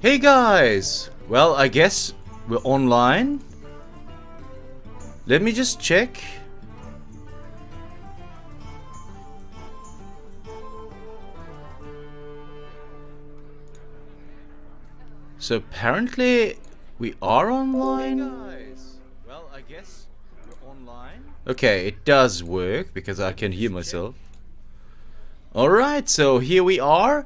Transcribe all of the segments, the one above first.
Hey guys! Well, I guess we're online. Let me just check. So apparently we are online. Hey guys! Well, I guess we're online. Okay, it does work because I can hear myself. Alright, so here we are.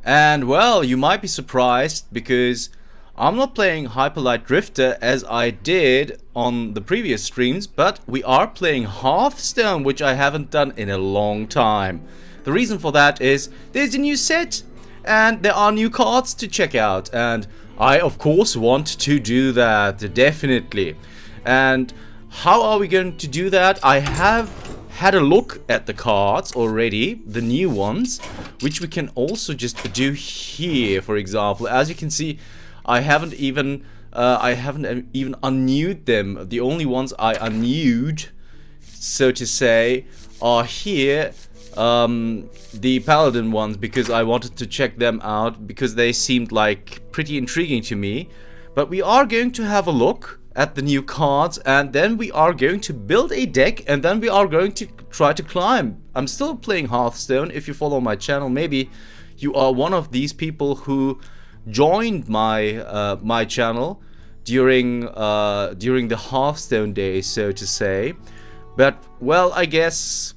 And well, you might be surprised because I'm not playing Hyperlight Drifter as I did on the previous streams, but we are playing Hearthstone, which I haven't done in a long time. The reason for that is there's a new set and there are new cards to check out, and I of course want to do that, definitely. And how are we going to do that? I have had a look at the cards already, the new ones, which we can also just do here. For example, as you can see, I haven't even unnewed them. The only ones I unnewed, so to say, are here, the Paladin ones, because I wanted to check them out because they seemed like pretty intriguing to me. But we are going to have a look at the new cards, and then we are going to build a deck, and then we are going to try to climb. I'm still playing Hearthstone. If you follow my channel, maybe you are one of these people who joined my my channel during the Hearthstone days, so to say. But well, I guess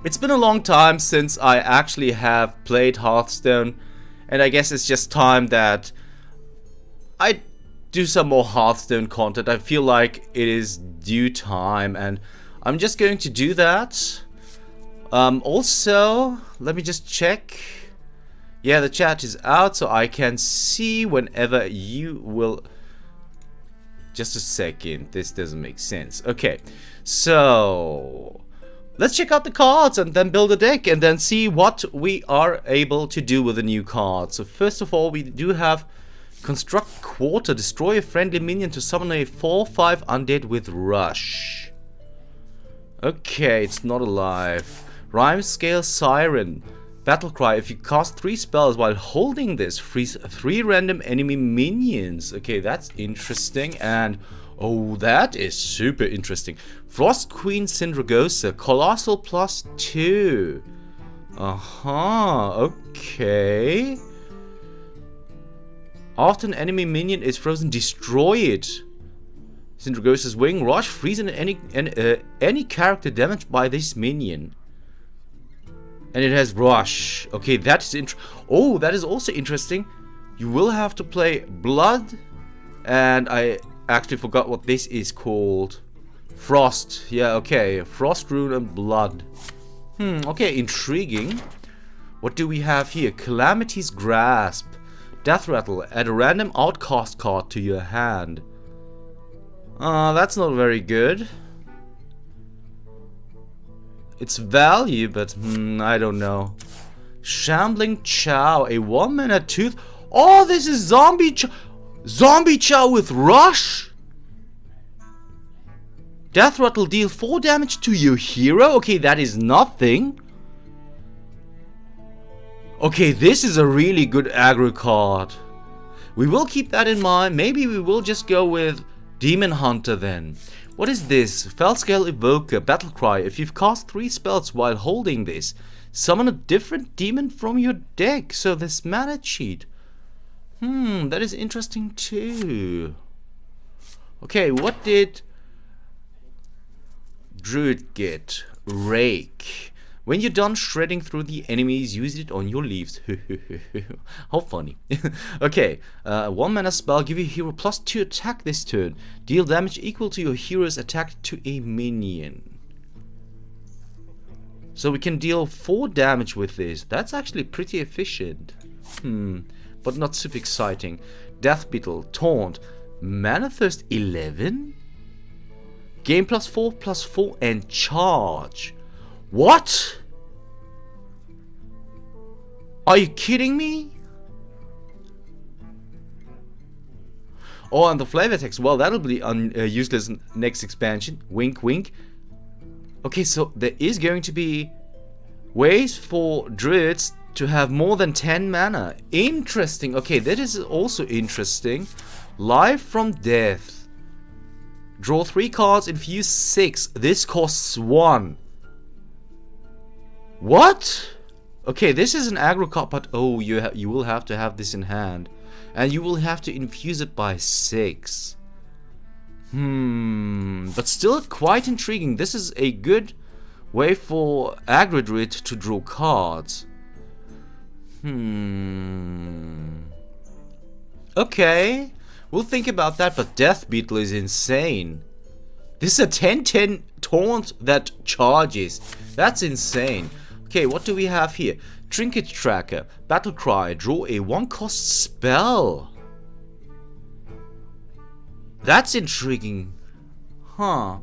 it's been a long time since I actually have played Hearthstone, and I guess it's just time that I do some more Hearthstone content. I feel like it is due time, and I'm just going to do that. Also, let me just check. Yeah, the chat is out, so I can see whenever you will. Just a second, this doesn't make sense. Okay, so let's check out the cards and then build a deck and then see what we are able to do with the new cards. So first of all, we do have Construct Quarter, destroy a friendly minion to summon a 4/5 undead with Rush. Okay, it's not alive. Rhyme Scale Siren, Battle Cry, if you cast 3 spells while holding this, freeze 3 random enemy minions. Okay, that's interesting. And oh, that is super interesting. Frost Queen Syndragosa, Colossal +2. Okay. After an enemy minion is frozen, destroy it. Syndragosa's Wing, Rush, freeze any character damaged by this minion. And it has Rush. Okay, that is oh, that is also interesting. You will have to play Blood, and I actually forgot what this is called. Frost. Yeah, okay. Frost Rune and Blood. Okay, intriguing. What do we have here? Calamity's Grasp. Death Rattle, add a random outcast card to your hand. That's not very good. It's value, but I don't know. Shambling Chow, a 1-mana tooth. Oh, this is Zombie Chow. Zombie Chow with Rush? Death Rattle, deal 4 damage to your hero? Okay, that is nothing. Okay, this is a really good aggro card. We will keep that in mind. Maybe we will just go with Demon Hunter then. What is this? Fellscale Evoker, Battle Cry. If you've cast 3 spells while holding this, summon a different demon from your deck. So this mana cheat. That is interesting too. Okay, what did Druid get? Rake. When you're done shredding through the enemies, use it on your leaves. How funny. Okay, 1-mana spell, give your hero +2 attack this turn. Deal damage equal to your hero's attack to a minion. So we can deal 4 damage with this. That's actually pretty efficient. But not super exciting. Death Beetle, Taunt, Mana Thirst 11? Game +4/+4 and Charge. What? Are you kidding me? Oh, and the flavor text. Well, that'll be useless next expansion. Wink, wink. Okay, so there is going to be ways for druids to have more than 10 mana. Interesting. Okay, that is also interesting. Life from Death. Draw 3 cards, infuse 6. This costs 1. What? Okay, this is an aggro card, but oh, you will have to have this in hand. And you will have to infuse it by 6. But still quite intriguing. This is a good way for aggro druid to draw cards. Okay, we'll think about that, but Death Beetle is insane. This is a 10/10 taunt that charges. That's insane. Okay, what do we have here? Trinket Tracker, Battle Cry, draw a 1-cost spell. That's intriguing. Huh.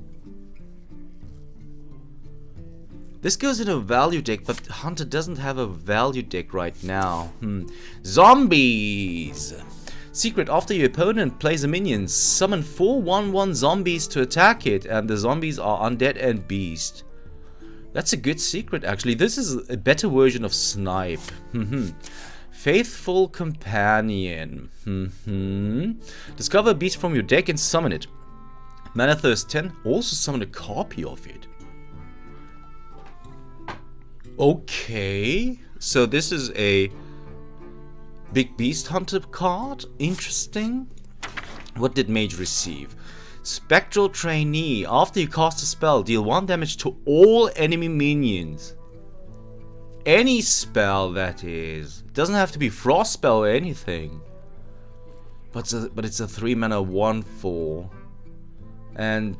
This goes in a value deck, but Hunter doesn't have a value deck right now. Zombies! Secret, after your opponent plays a minion, summon 4 1/1 zombies to attack it, and the zombies are undead and beast. That's a good secret, actually. This is a better version of Snipe. Faithful Companion. Discover a beast from your deck and summon it. Mana Thirst 10, also summon a copy of it. Okay, so this is a Big Beast Hunter card. Interesting. What did Mage receive? Spectral Trainee. After you cast a spell, deal 1 damage to all enemy minions. Any spell, that is. It doesn't have to be Frost spell or anything. But it's a 3 mana 1/4. And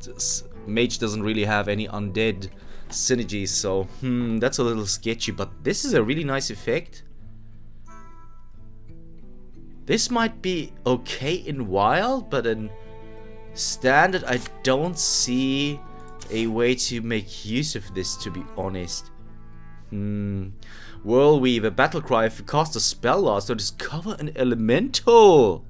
Mage doesn't really have any undead synergies, so that's a little sketchy. But this is a really nice effect. This might be okay in Wild, but in Standard I don't see a way to make use of this, to be honest. Whirlweaver, Battlecry, if you cast a spell last or discover an elemental.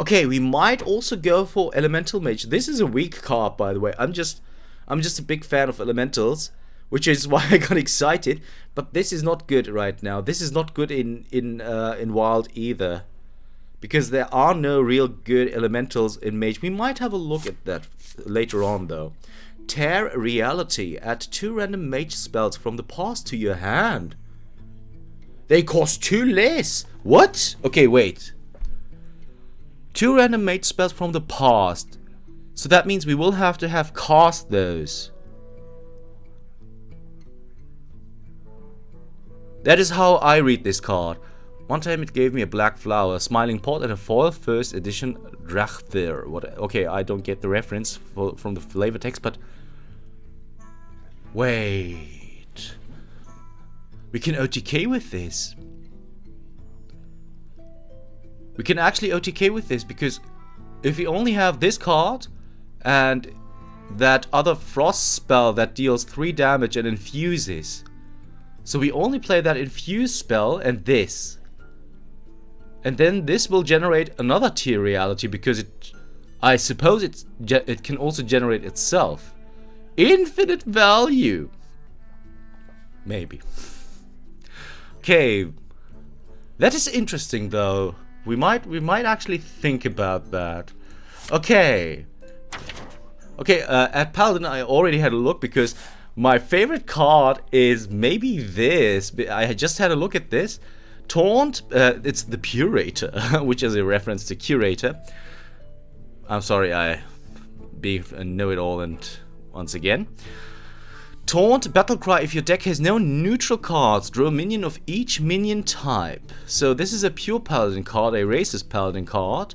Okay, we might also go for Elemental Mage. This is a weak card, by the way. I'm just a big fan of elementals, which is why I got excited. But this is not good right now. This is not good in Wild either, because there are no real good elementals in Mage. We might have a look at that later on, though. Tear Reality. Add 2 random Mage spells from the past to your hand. They cost 2 less. What? Okay, wait. 2 random Mage spells from the past. So that means we will have to have cast those. That is how I read this card. One time it gave me a black flower, smiling pot, and a foil first edition Drachthir. What? Okay, I don't get the reference from the flavor text, but wait. We can OTK with this. We can actually OTK with this, because if we only have this card and that other frost spell that deals 3 damage and infuses. So we only play that infuse spell and this. And then this will generate another Tear Reality, because I suppose it can also generate itself. Infinite value. Maybe. Okay. That is interesting, though. We might actually think about that. Okay. Okay, at Paladin I already had a look, because my favorite card is maybe this. I just had a look at this. Taunt, it's the Curator, which is a reference to Curator. I'm sorry, I be a know-it-all and once again. Taunt, Battlecry, if your deck has no neutral cards, draw a minion of each minion type. So this is a pure Paladin card, a racist Paladin card.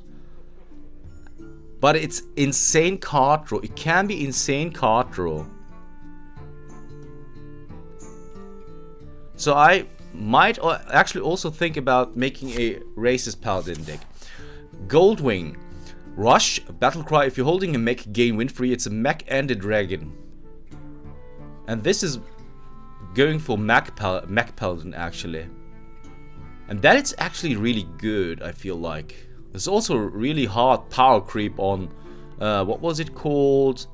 But it's insane card draw. It can be insane card draw. So I might actually also think about making a racist Paladin deck. Goldwing. Rush, Battlecry, if you're holding a mech, gain win free. It's a mech and a dragon. And this is going for mech Paladin, actually. And that is actually really good, I feel like. There's also really hard power creep on, what was it called?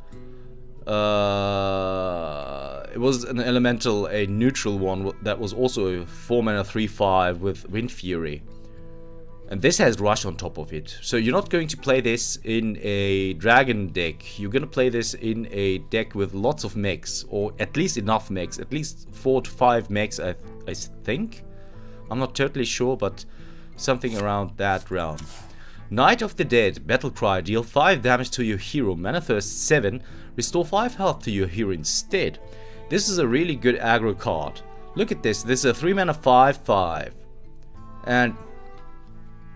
It was an elemental, a neutral one that was also a 4 mana 3/5 with Wind Fury. And this has Rush on top of it. So you're not going to play this in a dragon deck. You're going to play this in a deck with lots of mechs, or at least enough mechs, at least 4 to 5 mechs, I think. I'm not totally sure, but something around that realm. Knight of the Dead, Battlecry, deal 5 damage to your hero, Mana Thirst 7, restore 5 health to your hero instead. This is a really good aggro card. Look at this, this is a 3 mana 5/5. And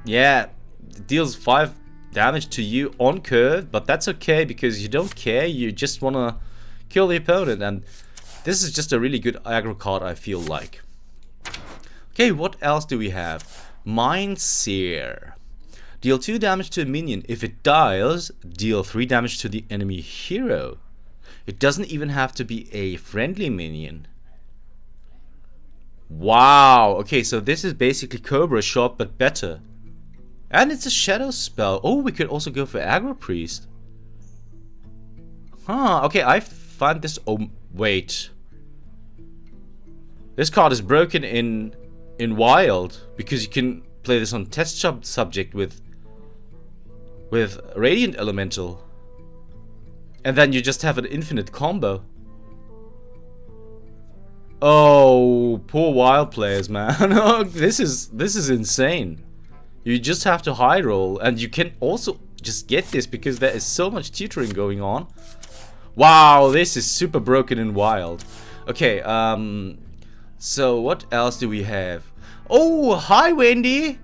yeah, it deals 5 damage to you on curve, but that's okay because you don't care, you just wanna kill the opponent, and this is just a really good aggro card, I feel like. Okay, what else do we have? Mindseer. Deal 2 damage to a minion. If it dies, deal 3 damage to the enemy hero. It doesn't even have to be a friendly minion. Wow, okay, so this is basically Cobra Shot, but better. And it's a shadow spell. Oh, we could also go for Aggro Priest. Huh, okay, I find this... Oh, wait. This card is broken in Wild, because you can play this on test subject with Radiant Elemental. And then you just have an infinite combo. Oh, poor Wild players, man. Oh, this is insane. You just have to high roll, and you can also just get this because there is so much tutoring going on. Wow, this is super broken in Wild. Okay, so what else do we have? Oh, hi Wendy!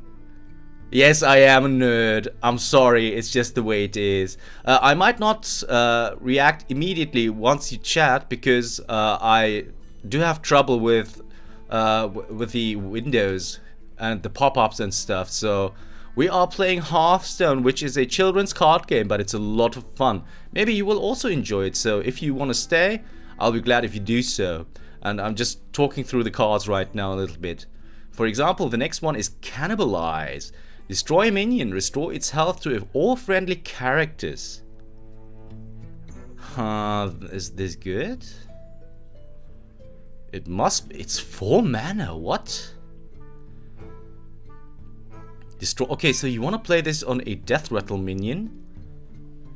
Yes, I am a nerd. I'm sorry, it's just the way it is. I might not react immediately once you chat because I do have trouble with the windows and the pop-ups and stuff. So we are playing Hearthstone, which is a children's card game, but it's a lot of fun. Maybe you will also enjoy it. So if you want to stay, I'll be glad if you do so. And I'm just talking through the cards right now a little bit. For example, the next one is Cannibalize. Destroy a minion, restore its health to all friendly characters. Is this good? It must be. It's 4 mana, what? Destroy. Okay, so you want to play this on a Death Rattle minion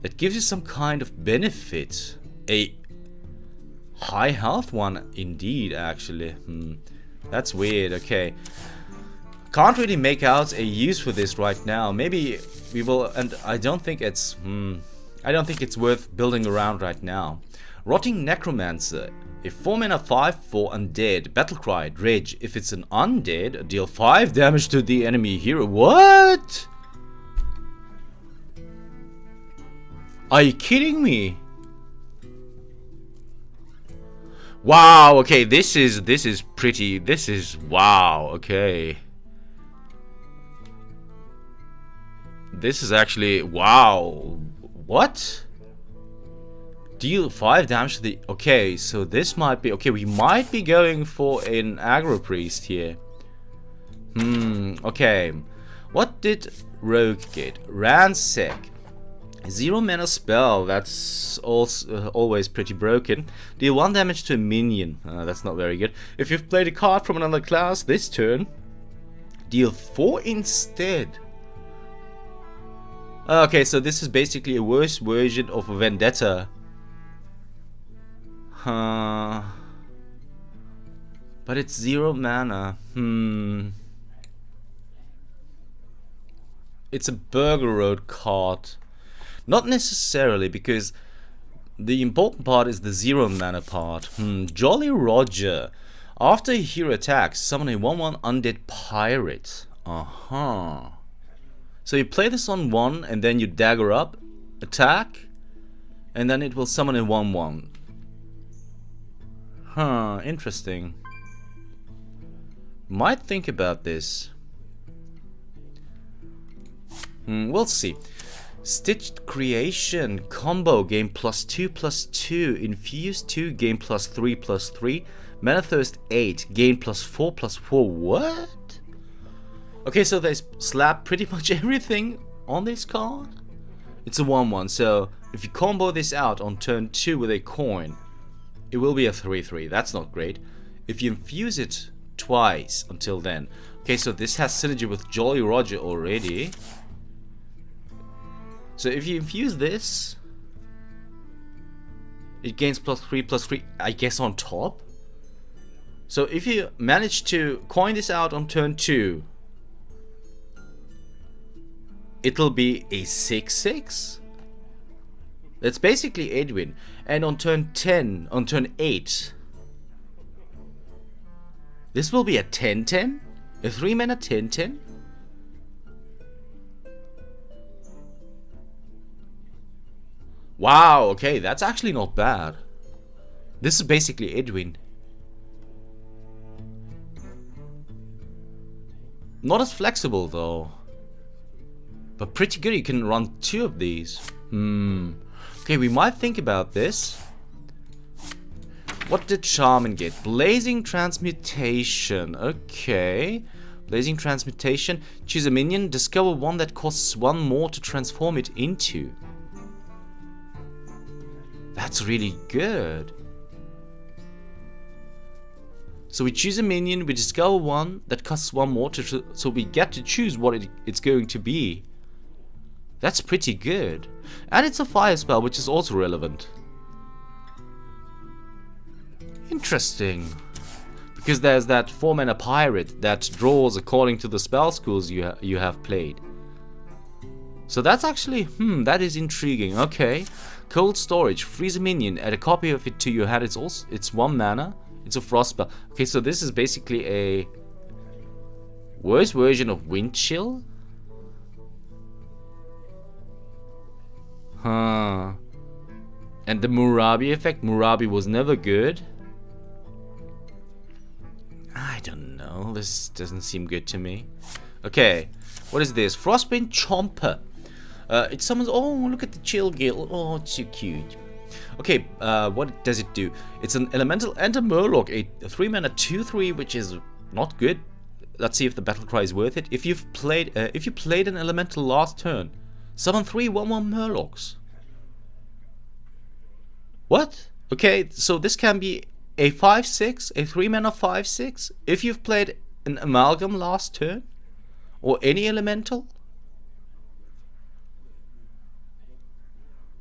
that gives you some kind of benefit. A high health one, indeed, actually. That's weird, okay. Can't really make out a use for this right now. Maybe we will, and I don't think it's worth building around right now. Rotting Necromancer, a 4 mana 5/4 undead, Battlecry, Dredge. If it's an undead, deal 5 damage to the enemy hero. What? Are you kidding me? Wow, okay, this is pretty, wow, okay. This is actually, wow, what? Deal 5 damage to the, okay, so this might be, okay, we might be going for an Aggro Priest here. Okay. What did Rogue get? Ransack. 0 mana spell, that's also always pretty broken. Deal 1 damage to a minion, that's not very good. If you've played a card from another class this turn, deal 4 instead. Okay, so this is basically a worse version of a Vendetta. But it's 0 mana. It's a Burger Road card. Not necessarily, because the important part is the 0 mana part. Jolly Roger. After a hero attacks, summon a 1/1 undead pirate. So you play this on 1 and then you dagger up, attack, and then it will summon a 1/1. Interesting. Might think about this. We'll see. Stitched Creation combo, game +2/+2, infuse 2, game +3/+3, Mana Thirst 8, gain +4/+4. What? Okay, so they slap pretty much everything on this card. It's a 1/1, so if you combo this out on turn 2 with a coin, it will be a 3/3. That's not great. If you infuse it twice until then. Okay, so this has synergy with Jolly Roger already. So if you infuse this, it gains +3/+3, I guess, on top. So if you manage to coin this out on turn 2, it'll be a 6/6. That's basically Edwin. And on turn 10, on turn 8, this will be a 10/10? A 3-mana 10/10? Wow, okay, that's actually not bad. This is basically Edwin. Not as flexible though. But pretty good, you can run 2 of these. Okay, we might think about this. What did Shaman get? Blazing Transmutation. Okay. Blazing Transmutation. Choose a minion. Discover one that costs 1 more to transform it into. That's really good. So we choose a minion. We discover one that costs 1 more. So we get to choose what it's going to be. That's pretty good. And it's a fire spell, which is also relevant. Interesting. Because there's that 4-mana pirate that draws according to the spell schools you have played. So that's actually, that is intriguing. Okay. Cold Storage. Freeze a minion. Add a copy of it to your hand. It's 1 mana. It's a frost spell. Okay, so this is basically a worse version of Wind Chill. Huh. And the Murabi effect. Murabi was never good. I don't know. This doesn't seem good to me. Okay. What is this? Frostbane Chomper. It summons... Oh, look at the Chill Gill. Oh, it's so cute. Okay, what does it do? It's an elemental and a Murloc. A 3-mana 2/3, which is not good. Let's see if the battle cry is worth it. If you played an elemental last turn, summon 3 1/1 Murlocs. What? Okay, so this can be a 5/6, a 3-mana 5/6. If you've played an Amalgam last turn, or any elemental.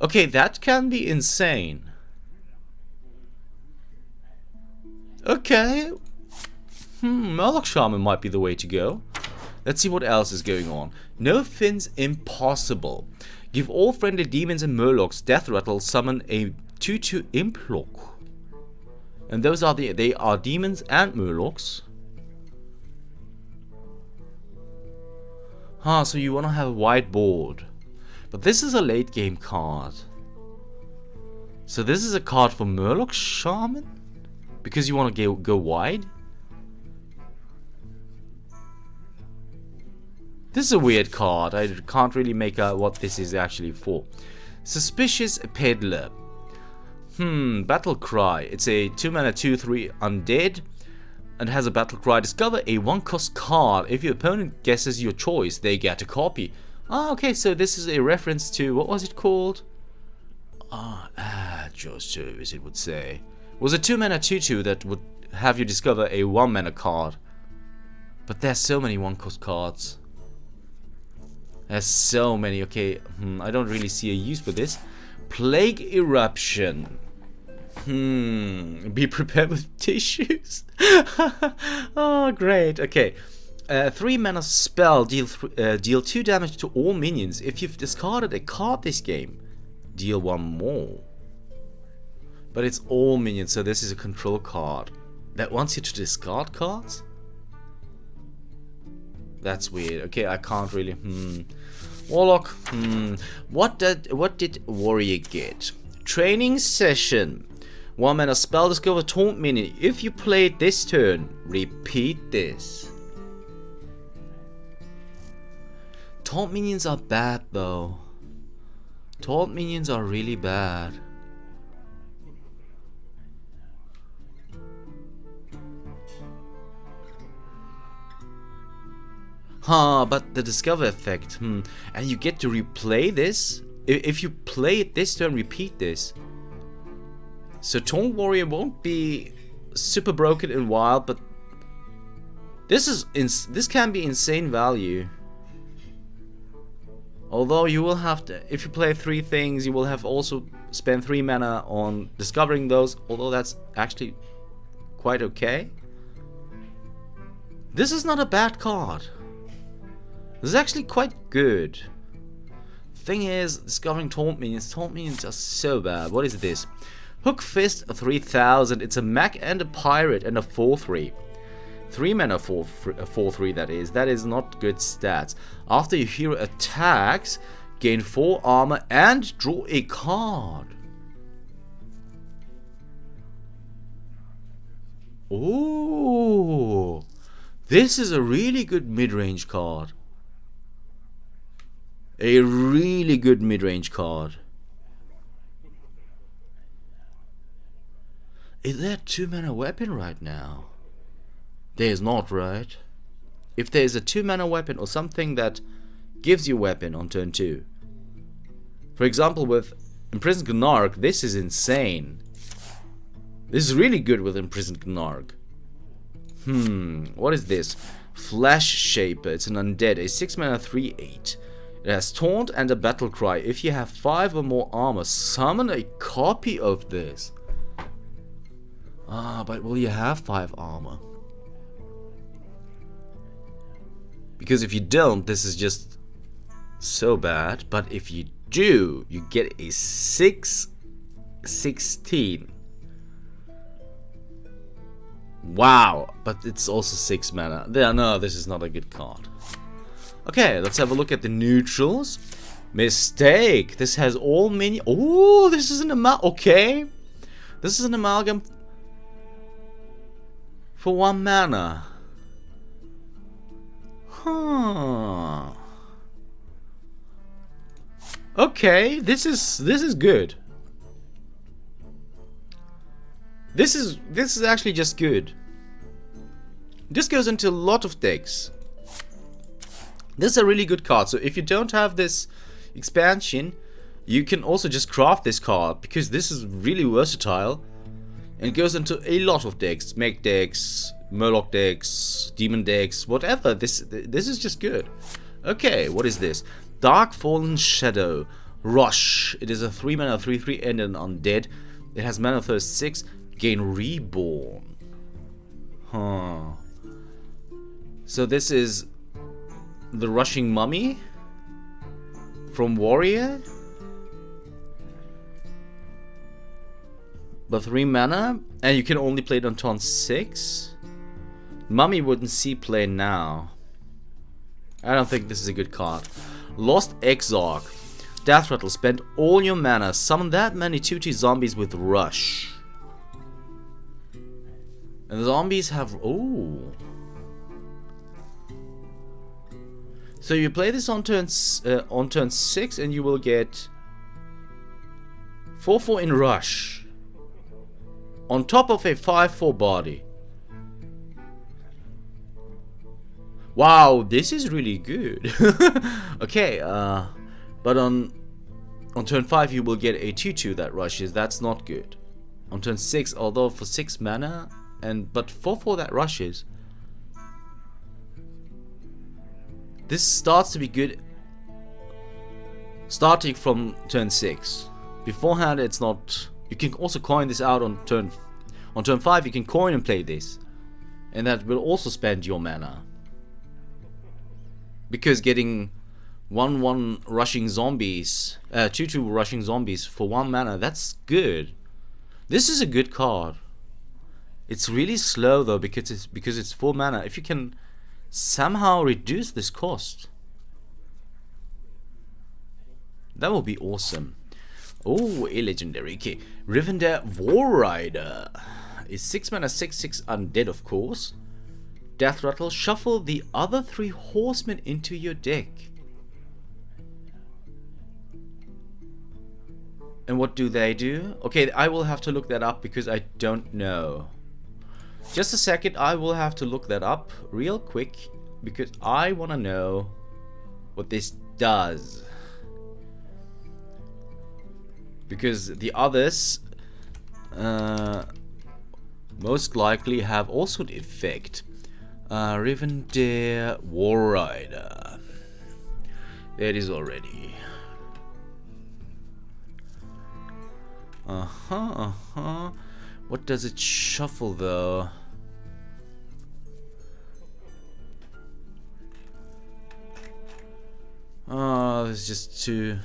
Okay, that can be insane. Okay. Murloc Shaman might be the way to go. Let's see what else is going on. No Fins Impossible. Give all friendly demons and Murlocs Death Rattle, summon a 2/2 Implock. And those are they are demons and Murlocs. So you want to have a wide board. But this is a late game card. So this is a card for Murloc Shaman? Because you want to go wide? This is a weird card. I can't really make out what this is actually for. Suspicious Peddler. Battle Cry. It's a 2-mana 2/3 undead. And has a battle cry. Discover a 1-cost card. If your opponent guesses your choice, they get a copy. Okay, so this is a reference to, what was it called? At your service, it would say. It was a 2-mana 2/2 that would have you discover a 1-mana card. But there's so many 1-cost cards. There's so many. Okay, I don't really see a use for this. Plague Eruption. Be prepared with tissues. Oh, great. Okay. 3-mana spell, deal 2 damage to all minions. If you've discarded a card this game, deal 1 more. But it's all minions, so this is a control card that wants you to discard cards? That's weird. Okay, I can't really... Warlock. What did Warrior get? Training Session. 1-mana spell, discover Taunt Minion. If you play it this turn, repeat this. Taunt minions are bad though. Taunt minions are really bad. But the discover effect. And you get to replay this if you play it this turn, repeat this. So Taunt Warrior won't be super broken in wild, but this can be insane value. Although you will have to, if you play 3 things, you will have also spend 3 mana on discovering those, although that's actually quite okay. This is not a bad card. This is actually quite good. Thing is, discovering Taunt Minions are so bad. What is this? Hook Fist 3000. It's a mech and a pirate and a 4/3. 3 mana 4/3 that is. That is not good stats. After your hero attacks, gain 4 armor and draw a card. Oh, this is a really good mid-range card. A really good mid-range card. Is there a 2 mana weapon right now? There's not, right? If there's a 2 mana weapon or something that gives you weapon on turn 2. For example, with Imprisoned Gnark, this is insane. This is really good with Imprisoned Gnark. What is this? Flash Shaper. It's an undead. A 6 mana 3/8. It has Taunt and a Battle Cry. If you have 5 or more armor, summon a copy of this. But will you have 5 armor? Because if you don't, this is just so bad. But if you do, you get a 6/16. Wow, but it's also 6 mana. No, this is not a good card. Okay, let's have a look at the neutrals. Mistake. This has all minions. Oh, this is an okay. This is an amalgam for 1 mana. Huh. Okay, this is good. This is actually just good. This goes into a lot of decks. This is a really good card. So if you don't have this expansion, you can also just craft this card, because this is really versatile and it goes into a lot of decks. Mech decks, Murloc decks, Demon decks, whatever. This is just good. Okay, what is this? Dark Fallen Shadow. Rush. It is a 3 mana 3/3 and an undead. It has mana thirst 6. Gain Reborn. Huh. So this is the Rushing Mummy from Warrior. But 3 mana, and you can only play it on turn 6. Mummy wouldn't see play now. I don't think this is a good card. Lost Exarch. Death Rattle. Spend all your mana. Summon that many 2/2 zombies with Rush. And the zombies have... Oh. So you play this on turn 6 and you will get 4/4 in Rush. On top of a 5/4 body. Wow, this is really good. Okay, but on turn 5 you will get a 2/2 that rushes. That's not good. On turn 6, although for 6 mana, but 4/4 that rushes. This starts to be good starting from turn 6. Beforehand it's not. You can also coin this out on turn 5. You can coin and play this, and that will also spend your mana. Because getting 1/1 rushing zombies, 2/2 rushing zombies for 1 mana, that's good. This is a good card. It's really slow though, because it's 4 mana. If you can somehow reduce this cost, that will be awesome. Oh, a legendary. Okay, Rivendell War Rider is 6 mana 6/6 undead, of course. Death Rattle. Shuffle the other 3 horsemen into your deck. And what do they do? Okay, I will have to look that up because I don't know. Just a second, I will have to look that up real quick because I want to know what this does. Because the others most likely have also the effect. Rivendare War Rider. There it is already. What does it shuffle though? Oh, this is just too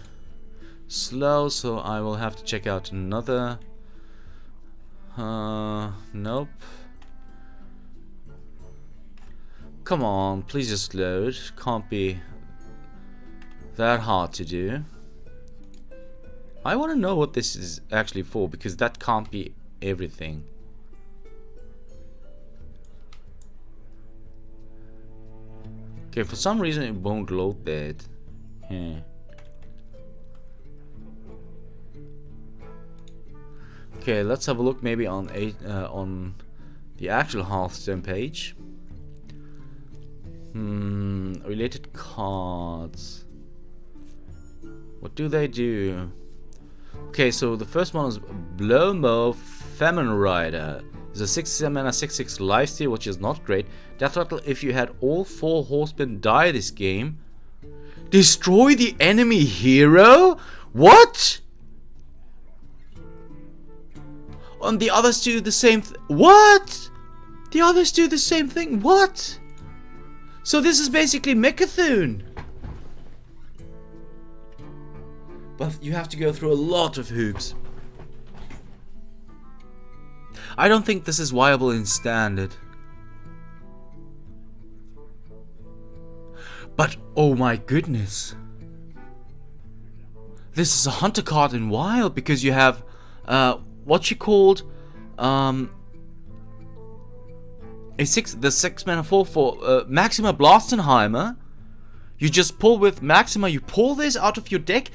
slow, so I will have to check out another. Nope. Come on, please just load. Can't be that hard to do. I want to know what this is actually for, because that can't be everything. Okay, for some reason it won't load that. Yeah. Okay, let's have a look maybe on the actual Hearthstone page. Related cards. What do they do? Okay, so the first one is Blowmo Famine Rider. It's a 6 mana 6/6 lifesteal, which is not great. Death Rattle, if you had all 4 horsemen die this game. Destroy the enemy hero? What? And the others do the same what? The others do the same thing? What? So this is basically Mechathune. But you have to go through a lot of hoops. I don't think this is viable in standard. But oh my goodness. This is a hunter card in wild, because you have what you called the 6 mana 4 for Maxima Blastenheimer. You just pull with Maxima, you pull this out of your deck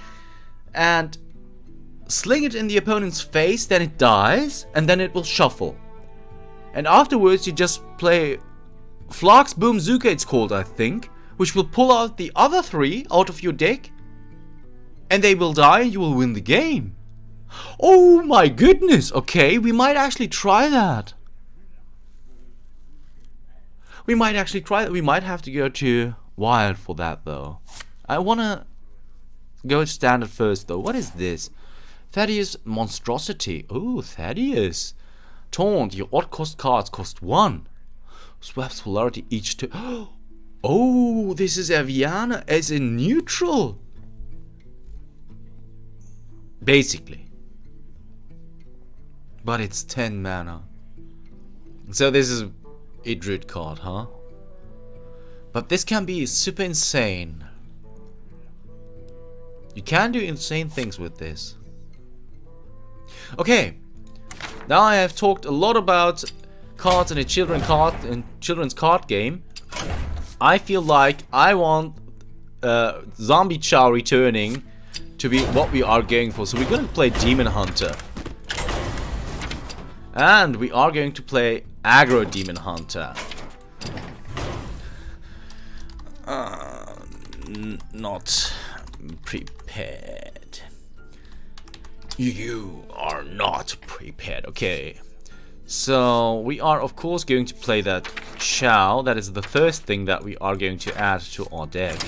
and sling it in the opponent's face, then it dies, and then it will shuffle. And afterwards you just play Flark's Boomzooka, it's called, I think, which will pull out the other 3 out of your deck, and they will die and you will win the game. Oh my goodness, okay, we might actually try that. We might actually try that. We might have to go to wild for that though. I wanna go standard first though. What is this? Thaddeus Monstrosity. Oh, Thaddeus. Taunt. Your odd cost cards cost 1. Swaps polarity each to. Oh, this is Aviana as in neutral. Basically. But it's 10 mana. So this is a druid card, huh? But this can be super insane. You can do insane things with this. Okay. Now I have talked a lot about cards in a children's card game. I feel like I want Zombie Chow returning to be what we are going for. So we're going to play Demon Hunter. And we are going to play Aggro Demon Hunter. Not prepared. You are not prepared. Okay. So we are of course going to play that Chow. That is the first thing that we are going to add to our deck.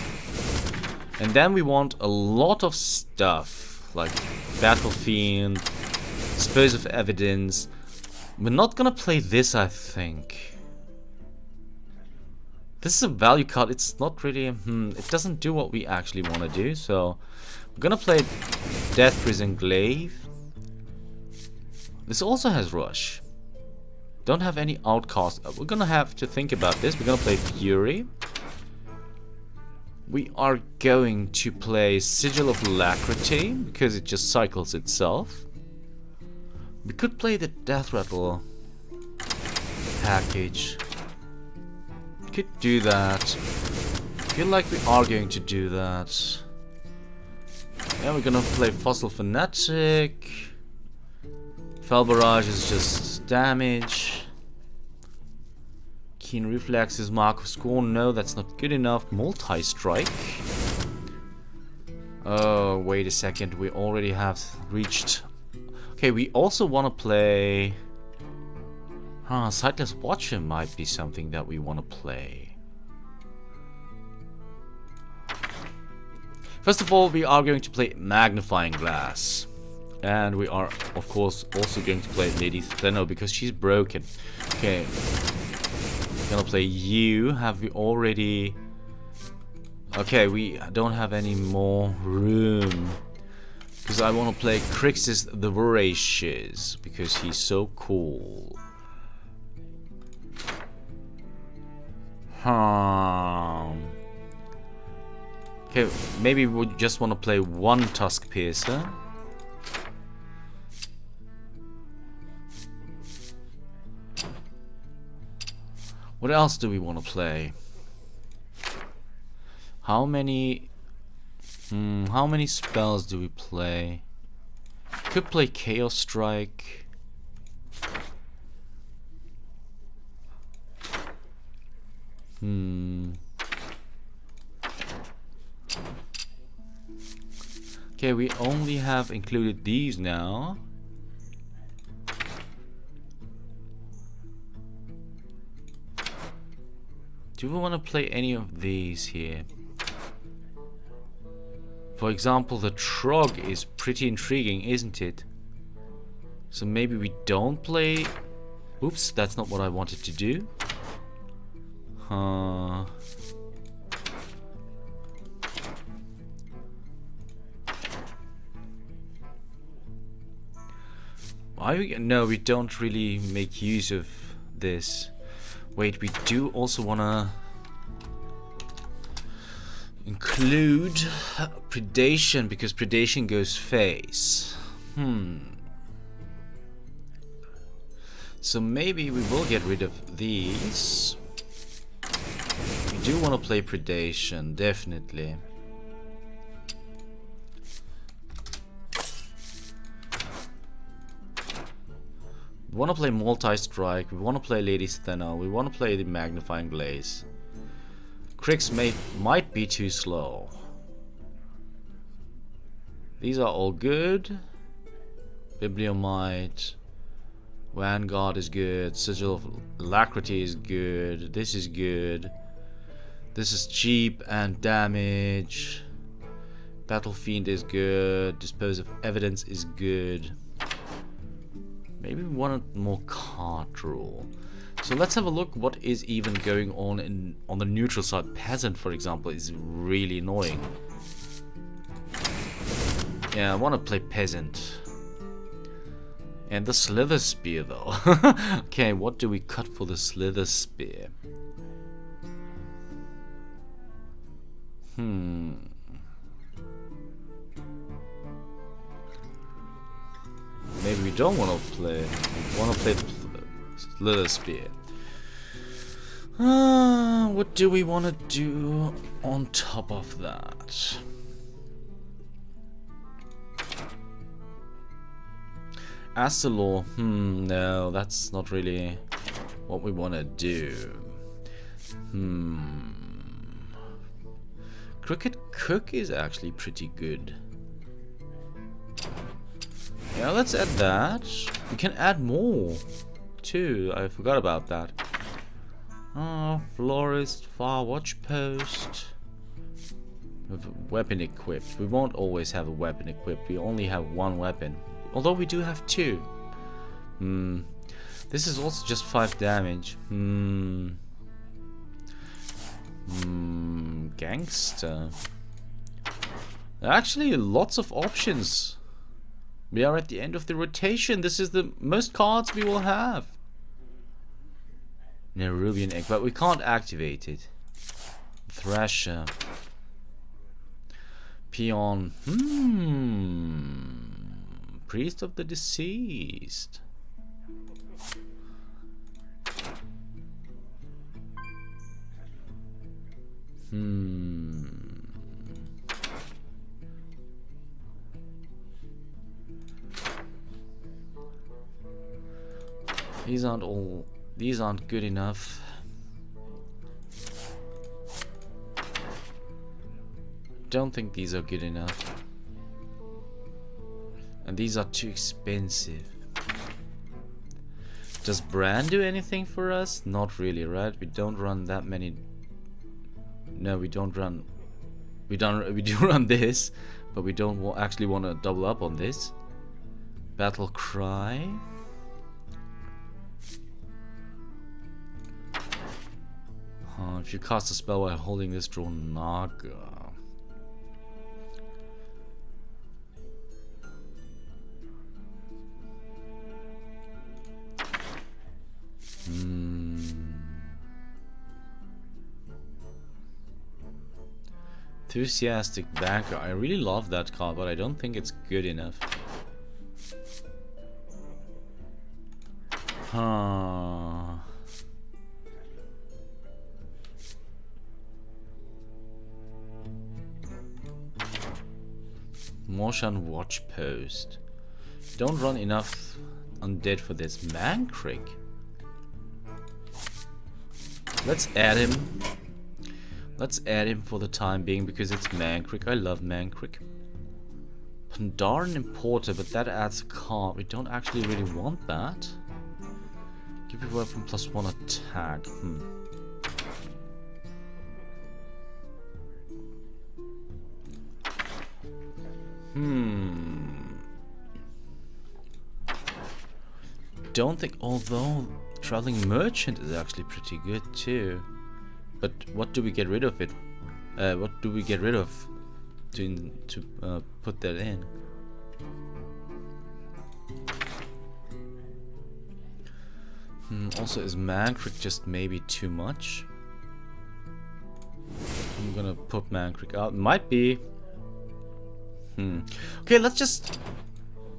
And then we want a lot of stuff like Battle Fiend, Spurs of Evidence. We're not gonna play this, I think. This is a value card. It's not really it doesn't do what we actually want to do, so we're gonna play Death Prison Glaive. This also has Rush. Don't have any outcast. We're gonna have to think about this. We're gonna play Fury. We are going to play Sigil of Alacrity because it just cycles itself. We could play the Death Rattle package. Could do that. I feel like we are going to do that. Yeah, we're gonna play Fossil Fanatic. Fell Barrage is just damage. Keen Reflexes, Mark of Scorn. No, that's not good enough. Multi-Strike. Oh, wait a second. We already have reached... Okay, we also want to play... Sightless Watcher might be something that we want to play. First of all, we are going to play Magnifying Glass. And we are, of course, also going to play Lady Steno because she's broken. Okay. Gonna play you. Have we already... Okay, we don't have any more room. Because I want to play Crixus the Voracious. Because he's so cool. Okay, maybe we just want to play one Tusk Piercer. What else do we want to play? How many spells do we play? Could play Chaos Strike. Okay, we only have included these now. Do we want to play any of these here? For example, the Trog is pretty intriguing, isn't it? So maybe we don't play... Oops, that's not what I wanted to do. No, we don't really make use of this. Wait, we do also wanna include Predation because Predation goes face. So maybe we will get rid of these. We do want to play Predation, definitely. We want to play Multi-Strike, we want to play Lady Steno, we want to play the Magnifying Glaze. Crix might be too slow. These are all good. Bibliomite. Vanguard is good. Sigil of Alacrity is good. This is good. This is cheap and damage. Battle Fiend is good. Dispose of Evidence is good. Maybe we want a more card draw. So let's have a look what is even going on the neutral side. Peasant, for example, is really annoying. Yeah, I want to play Peasant. And the Slither Spear, though. Okay, what do we cut for the Slither Spear? Maybe we don't want to play. We want to play the Slither Spear. What do we want to do on top of that? Astalor, no, that's not really what we want to do. Crooked Cook is actually pretty good. Yeah, let's add that. We can add more too. I forgot about that. Florist, Far Watch Post. With weapon equipped. We won't always have a weapon equipped. We only have one weapon. Although we do have two. This is also just 5 damage. Gangster. There are actually lots of options. We are at the end of the rotation. This is the most cards we will have. Nerubian Egg, but we can't activate it. Thrasher. Peon. Priest of the Deceased. These aren't good enough. Don't think these are good enough. And these are too expensive. Does Bran do anything for us? Not really, right? We don't run that many. No, we don't run. We do run this, but we don't actually want to double up on this. Battle Cry. If you cast a spell while holding this, draw Naga. Enthusiastic Banker. I really love that card, but I don't think it's good enough. Huh. Morshan Watch Post. Don't run enough undead for this. Mankrik. Let's add him. Let's add him for the time being because it's Mankrik. I love Mankrik. Pandaren Importer, but that adds a card. We don't actually really want that. Give you weapon +1 attack. Don't think, although Traveling Merchant is actually pretty good too. But what do we get rid of it? What do we get rid of to put that in? Also, is Mankrik just maybe too much? I'm gonna put Mankrik out. Might be. Okay, let's just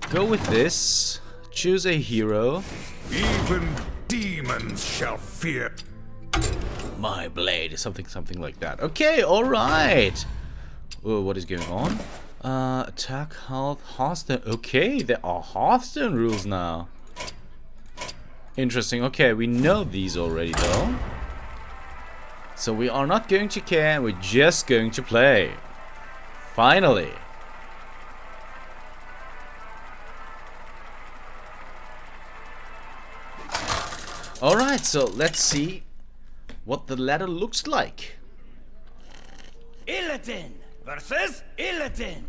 go with this. Choose a hero. Even demons shall fear my blade. Something like that. Okay, alright. Oh, what is going on? Attack, health, Hearthstone. Okay, there are Hearthstone rules now. Interesting. Okay, we know these already though. So we are not going to care, we're just going to play. Finally. Alright, so let's see what the ladder looks like. Illidan versus Illidan.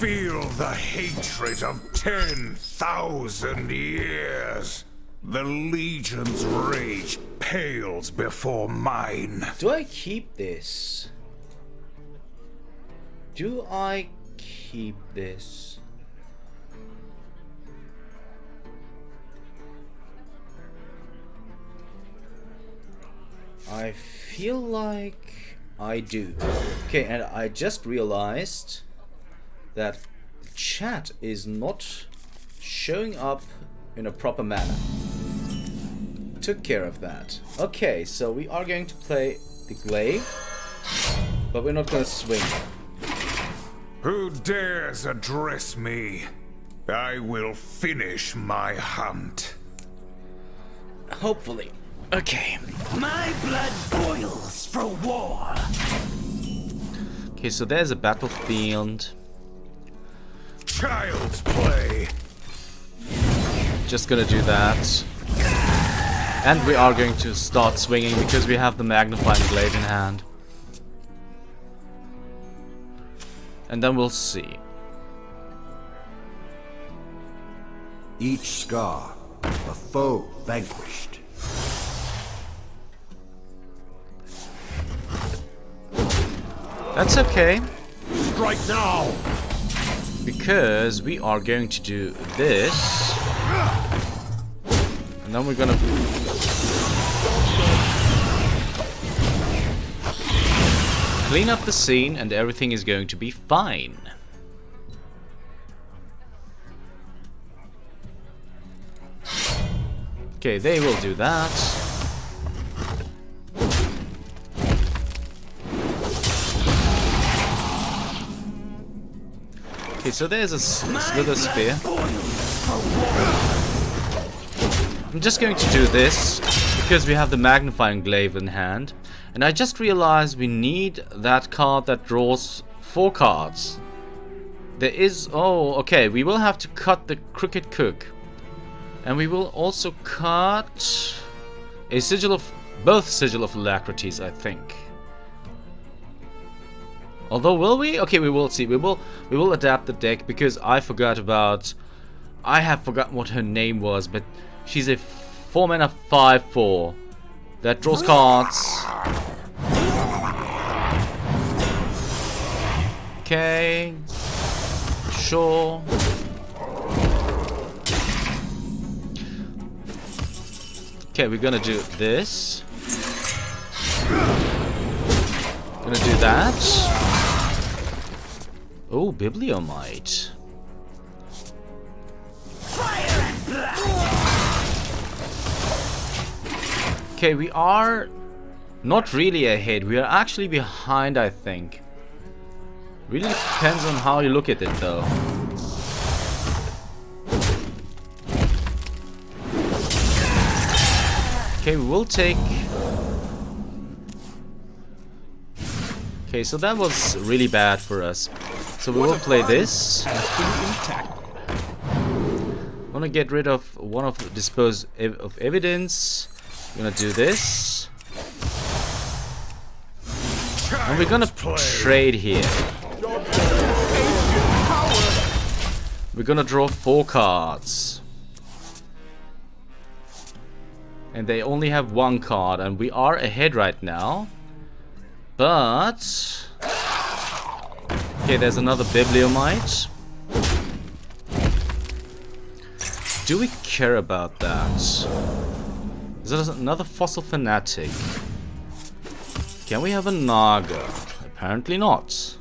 Feel the hatred of 10,000 years. The Legion's rage pales before mine. Do I keep this? Do I keep this? I feel like I do. Okay, and I just realized that the chat is not showing up in a proper manner. Took care of that. Okay, so we are going to play the glaive, but we're not going to swing. Who dares address me? I will finish my hunt. Hopefully. Okay. My blood boils for war. Okay, so there's a battlefield. Child's play. Just gonna do that. And we are going to start swinging because we have the magnifying blade in hand. And then we'll see. Each scar, a foe vanquished. That's okay. Strike now! Because we are going to do this. And then we're gonna clean up the scene and everything is going to be fine. Okay, they will do that. Okay, so there's a Slither Spear. I'm just going to do this because we have the magnifying glaive in hand. And I just realized we need that card that draws 4 cards. There is... Oh, okay. We will have to cut the Crooked Cook. And we will also cut... a Sigil of... both Sigil of Alacrities, I think. Although, will we? Okay, we will see. We will adapt the deck, because I forgot about... I have forgotten what her name was, but she's a 4-mana 5/4 that draws cards. Okay. Sure. Okay, we're gonna do this. Gonna do that. Oh, Bibliomite. Okay, we are not really ahead. We are actually behind, I think. Really depends on how you look at it, though. Okay, we will take... Okay, so that was really bad for us. So we will play this. Wanna get rid of one of the dispose of evidence. We're gonna do this. And we're gonna trade here. We're gonna draw 4 cards. And they only have 1 card, and we are ahead right now. But... okay, there's another Bibliomite. Do we care about that? Is there another Fossil Fanatic? Can we have a Naga? Apparently not.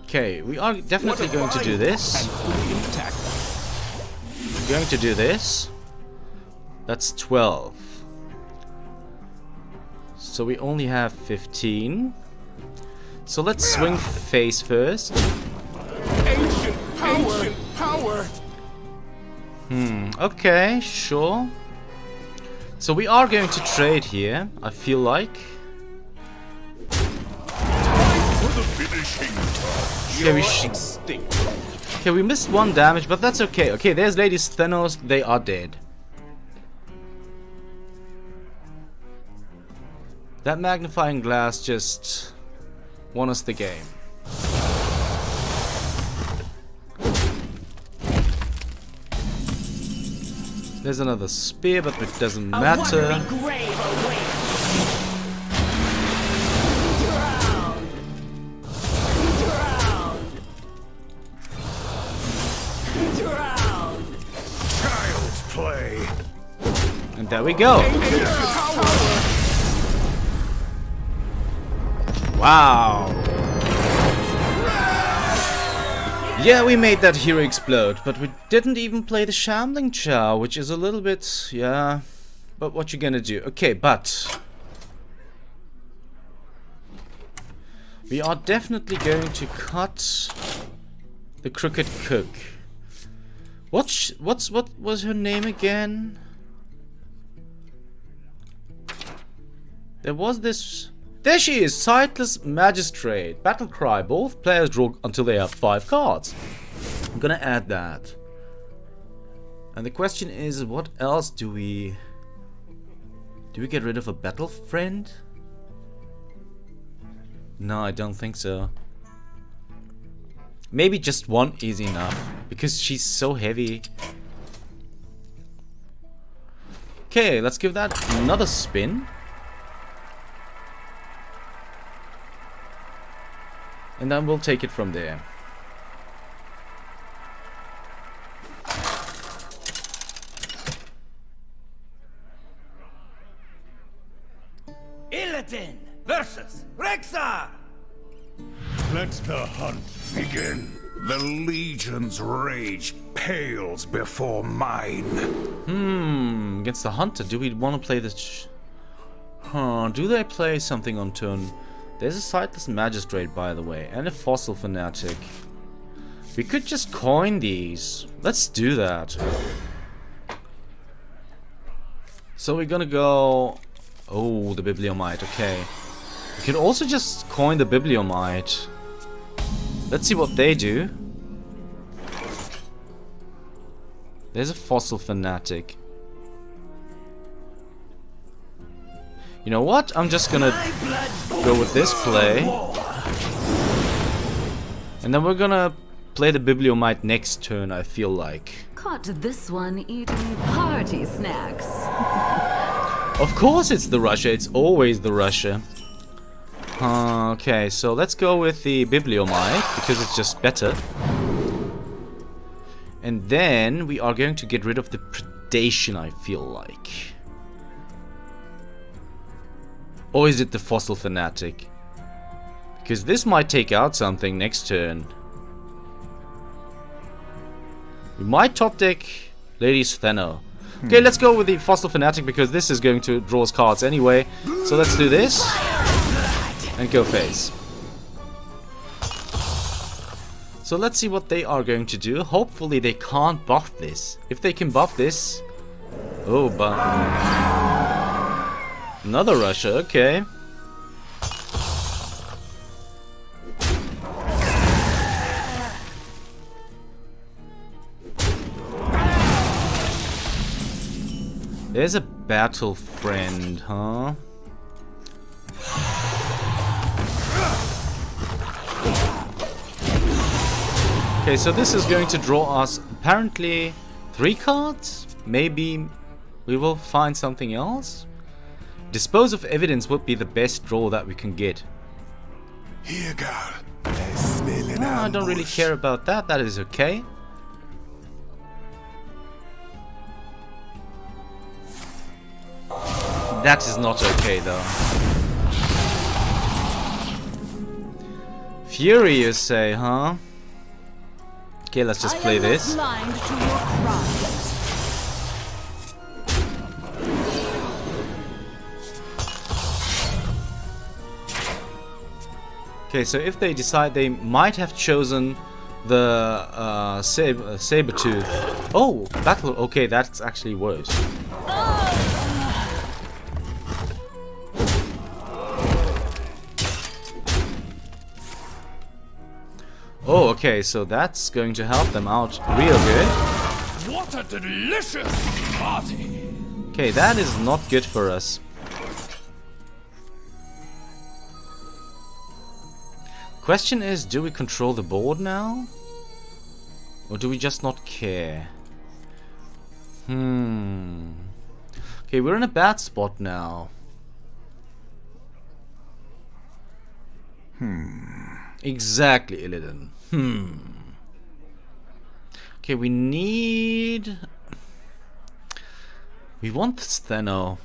Okay, we are definitely going to do this. We're going to do this. That's 12. So we only have 15. So let's swing face first. Ancient power. Okay, sure. So we are going to trade here, I feel like. For the finishing touch. Okay, we missed 1 damage, but that's okay. Okay, there's Lady Stenos, they are dead. That magnifying glass just won us the game. There's another spear, but it doesn't matter. Child's play. And there we go. Wow. Yeah, we made that hero explode, but we didn't even play the Shambling Chow, which is a little bit, yeah. But what you gonna do? Okay, but we are definitely going to cut the Crooked Cook. What was her name again? There was this. There she is, Sightless Magistrate. Battle Cry. Both players draw until they have 5 cards. I'm gonna add that. And the question is, what else do we... do we get rid of a Battle Friend? No, I don't think so. Maybe just 1 is enough, because she's so heavy. Okay, let's give that another spin. And then we'll take it from there. Illidan versus Rexxar! Let the hunt begin. The Legion's rage pales before mine. Against the Hunter, do we want to play this? Do they play something on turn? There's a Sightless Magistrate, by the way, and a Fossil Fanatic. We could just coin these. Let's do that. So we're gonna go... oh, the Bibliomite, okay. We could also just coin the Bibliomite. Let's see what they do. There's a Fossil Fanatic. You know what? I'm just gonna go with this play. And then we're gonna play the Bibliomite next turn, I feel like. Caught this one eating party snacks. Of course it's the Russia, it's always the Russia. Okay, so let's go with the Bibliomite, because it's just better. And then we are going to get rid of the Predation, I feel like. Or is it the Fossil Fanatic? Because this might take out something next turn. We might top deck Lady Steno. Okay, let's go with the Fossil Fanatic because this is going to draw us cards anyway. So let's do this. And go face. So let's see what they are going to do. Hopefully they can't buff this. If they can buff this... Oh, but... Another Russia, okay. There's a battle friend, huh? Okay, so this is going to draw us apparently 3 cards. Maybe we will find something else. Dispose of Evidence would be the best draw that we can get. Here, girl. I smell an I don't really ambush. care about that. That is okay. That is not okay, though. Fury, you say, huh? Okay, let's just play this. Blind to your crimes. Okay, so if they decide, they might have chosen the Sabertooth. Oh, battle. Okay, that's actually worse. Oh, okay, so that's going to help them out real good. What a delicious party! Okay, that is not good for us. Question is, do we control the board now? Or do we just not care? Okay, we're in a bad spot now. Exactly, Illidan. Okay, we want Steno.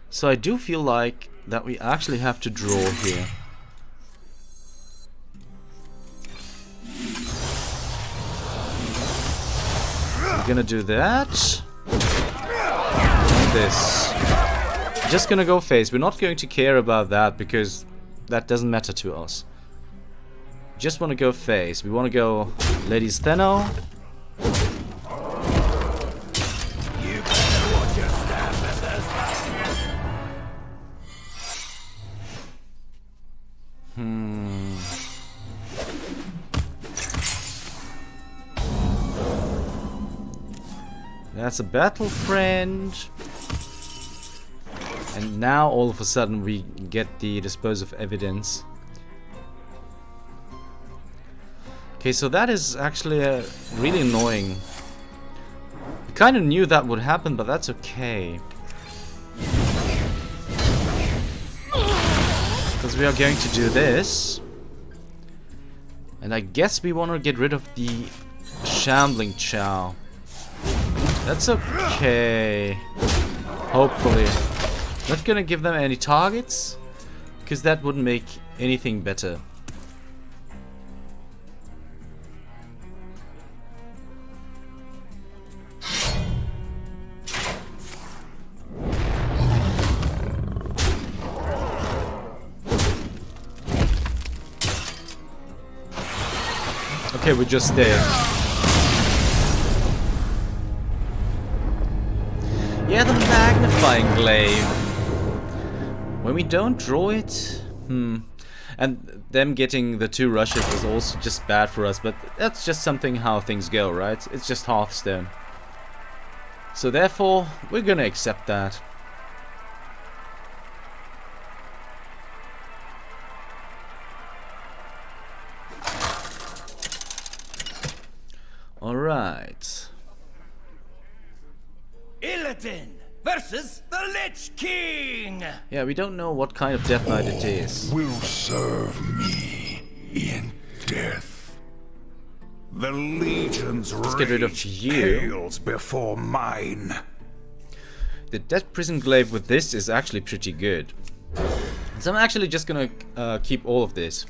So I do feel like that we actually have to draw here. We're gonna do that. And this. Just gonna go face. We're not going to care about that because that doesn't matter to us. Just want to go face. We want to go Lady Steno. That's a battle friend. And now all of a sudden we get the Dispose of Evidence. Okay, so that is actually really annoying. We kind of knew that would happen, but that's okay. Because we are going to do this. And I guess we want to get rid of the Shambling Chow. That's okay. Hopefully. Not gonna give them any targets, because that wouldn't make anything better. Okay, we're just there. Yeah, the magnifying glaive. When we don't draw it, and them getting the 2 rushes was also just bad for us, but that's just something how things go, right? It's just Hearthstone. So therefore, we're gonna accept that. Alright. Illidan versus the Lich King! Yeah, we don't know what kind of Death Knight it is. Will serve me in death. The Legion's get rid of rage you. pales before mine. The Death Prison Glaive with this is actually pretty good. So I'm actually just gonna keep all of this.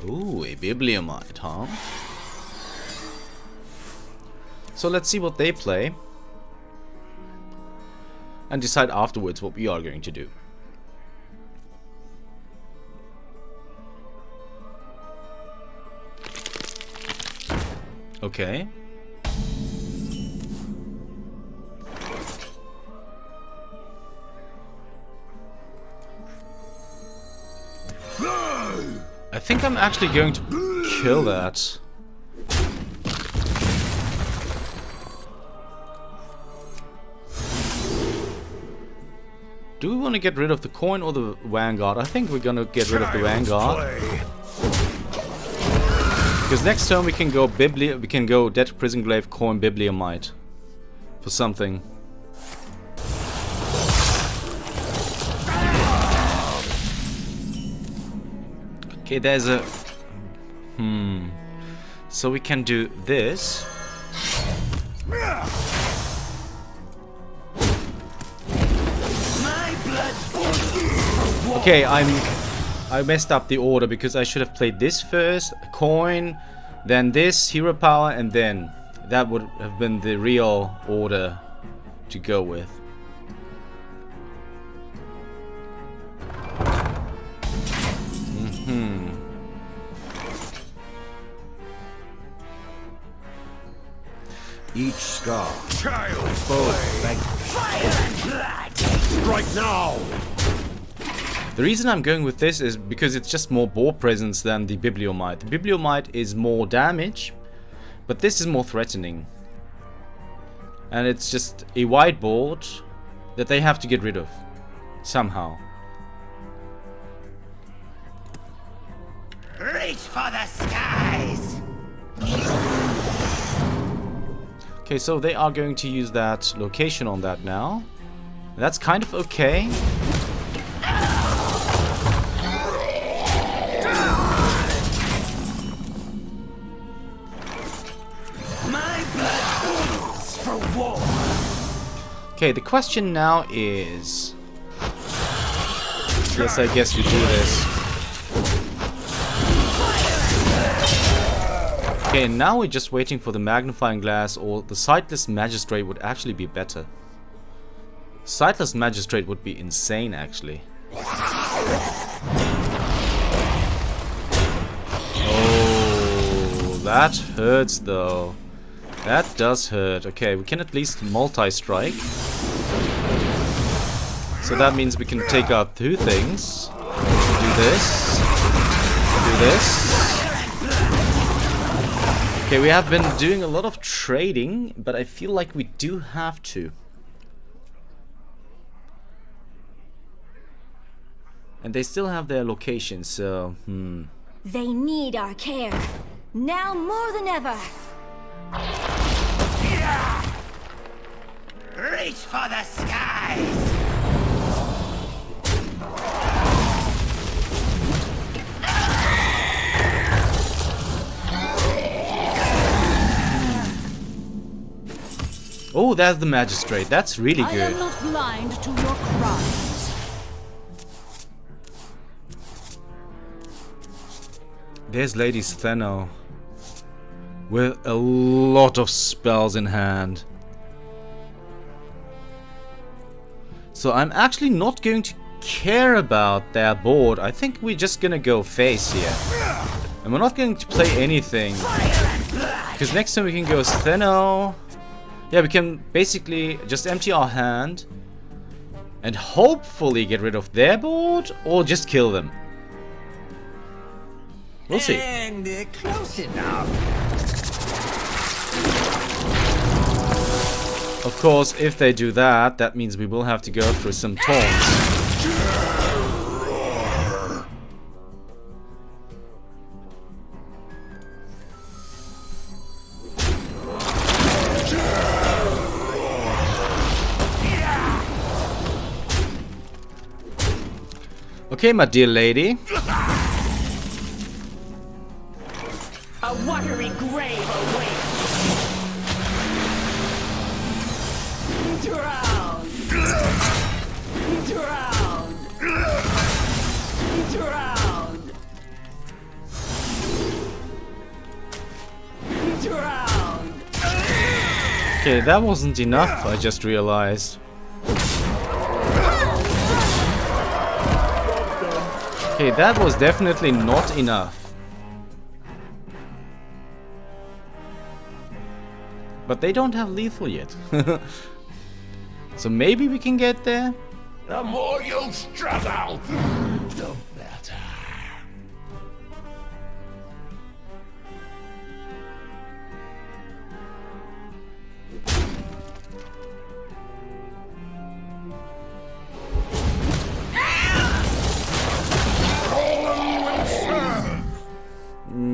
Ooh, a Bibliomite, huh? So let's see what they play. And decide afterwards what we are going to do. Okay. I think I'm actually going to kill that. Do we want to get rid of the coin or the Vanguard? I think we're gonna get rid of the Vanguard. Because next turn we can go Dead Prison Glaive, coin, Bibliomite for something. Okay, there's a so we can do this. Okay, I messed up the order because I should have played this first, coin, then this, hero power, and then that would have been the real order to go with. Each scar, Child's foe play. vanquished. Strike now. The reason I'm going with this is because it's just more board presence than the Bibliomite. The Bibliomite is more damage, but this is more threatening. And it's just a white board that they have to get rid of. Somehow. Reach for the skies! Okay, so they are going to use that location on that now. That's kind of okay. My blood boils for war! Okay, the question now is... Yes, I guess we do this. Okay, now we're just waiting for the magnifying glass, or the Sightless Magistrate would actually be better. Sightless Magistrate would be insane, actually. Oh, that hurts though. That does hurt. Okay, we can at least multi-strike. So that means we can take out 2 things. Do this. Do this. Okay, we have been doing a lot of trading, but I feel like we do have to. And they still have their location, so, They need our care. Now more than ever. Reach for the skies! Oh, that's the Magistrate. That's really I good. am not blind to your crimes. There's Lady Stheno with a lot of spells in hand. So I'm actually not going to care about their board. I think we're just gonna go face here. And we're not going to play anything. Because next time we can go Stheno. Yeah, we can basically just empty our hand and hopefully get rid of their board or just kill them. We'll see. And close enough. Of course, if they do that, that means we will have to go through some taunts. Okay, my dear lady. A watery grave awaits. Drown. Drown. Drown. Drown. Okay, that wasn't enough, I just realized. Okay, that was definitely not enough. But they don't have lethal yet. So maybe we can get there? The more you struggle, the better.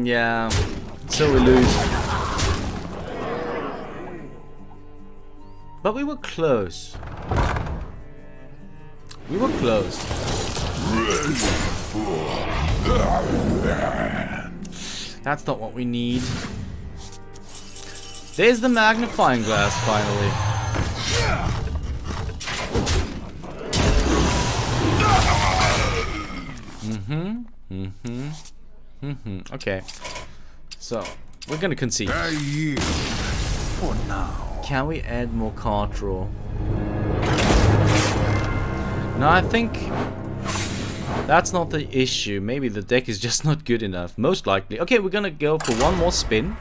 Yeah, so we lose. But we were close. We were close. That's not what we need. There's the magnifying glass finally. Okay. So, we're gonna concede. I yield for now. Can we add more card draw? No, I think that's not the issue. Maybe the deck is just not good enough. Most likely. Okay, we're gonna go for one more spin.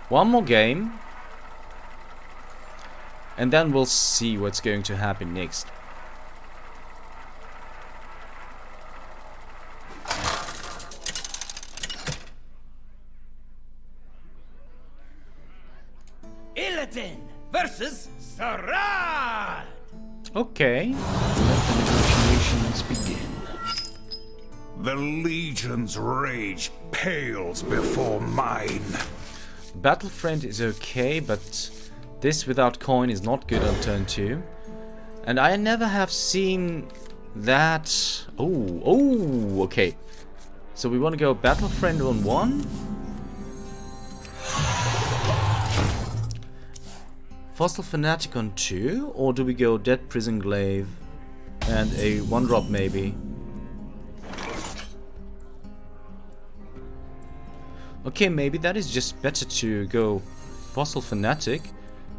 One more game. And then we'll see what's going to happen next. Illidan versus Sarad. Okay. Negotiations begin. The Legion's rage pales before mine. Battlefriend is okay, but this without coin is not good on turn 2. And I never have seen that. Oh, okay. So we want to go Battlefriend on 1. Fossil Fanatic on 2, or do we go Dead Prison Glaive and a 1-drop maybe? Okay, maybe that is just better to go Fossil Fanatic.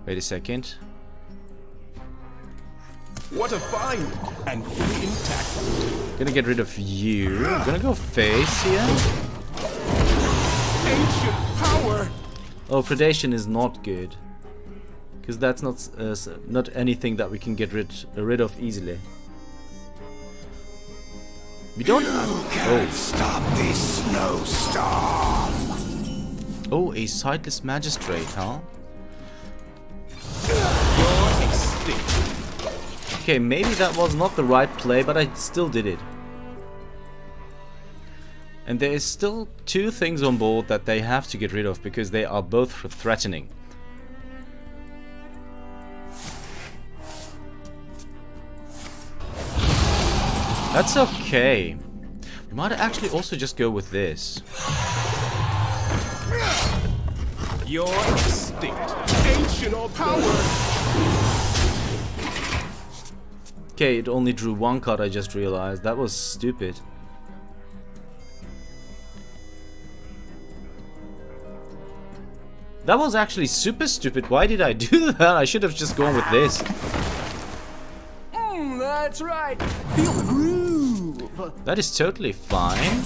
Wait a second. What a find! And fully intact. Gonna get rid of you. Gonna go face here. Ancient power! Oh, Predation is not good. Because that's not anything that we can get rid of easily. We don't. Can't stop this snowstorm. Oh, a sightless magistrate, huh? Okay, maybe that was not the right play, but I still did it. And there is still 2 things on board that they have to get rid of because they are both threatening. That's okay. We might actually also just go with this. You're extinct. Ancient power! Okay, it only drew 1 card, I just realized. That was stupid. That was actually super stupid. Why did I do that? I should have just gone with this. That's right. Feel the groove. That is totally fine.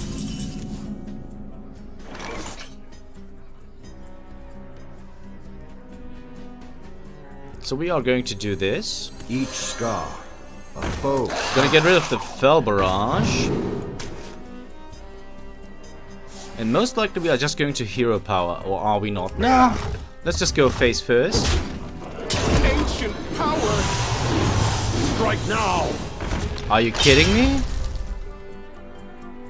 So we are going to do this. Each scar foe. Gonna get rid of the Fell Barrage. And most likely we are just going to hero power, or are we not? No! Let's just go face first. Ancient power. Strike now. Are you kidding me?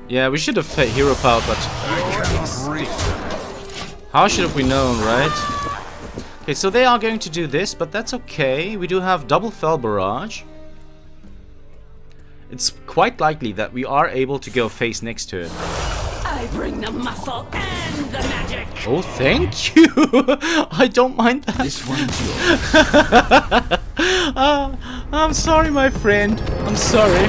Yeah, we should have hero power, but how should have we known, right? Okay, so they are going to do this, but that's okay. We do have double Fell Barrage. It's quite likely that we are able to go face next turn. I bring the muscle and the magic. Oh, thank you. I don't mind that. This one's yours. I'm sorry, my friend. I'm sorry.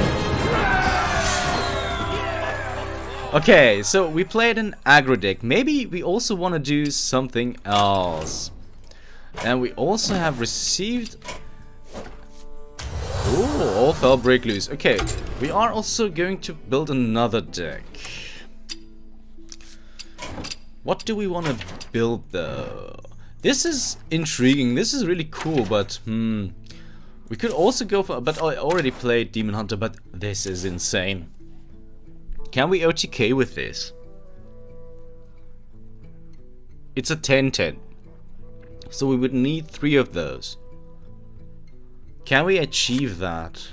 Okay, so we played an aggro deck. Maybe we also want to do something else. And we also have received... Ooh, all fell break loose. Okay, we are also going to build another deck. What do we want to build though? This is intriguing. This is really cool, but we could also go for... But I already played Demon Hunter, but this is insane. Can we OTK with this? It's a 10-10. So we would need 3 of those. Can we achieve that?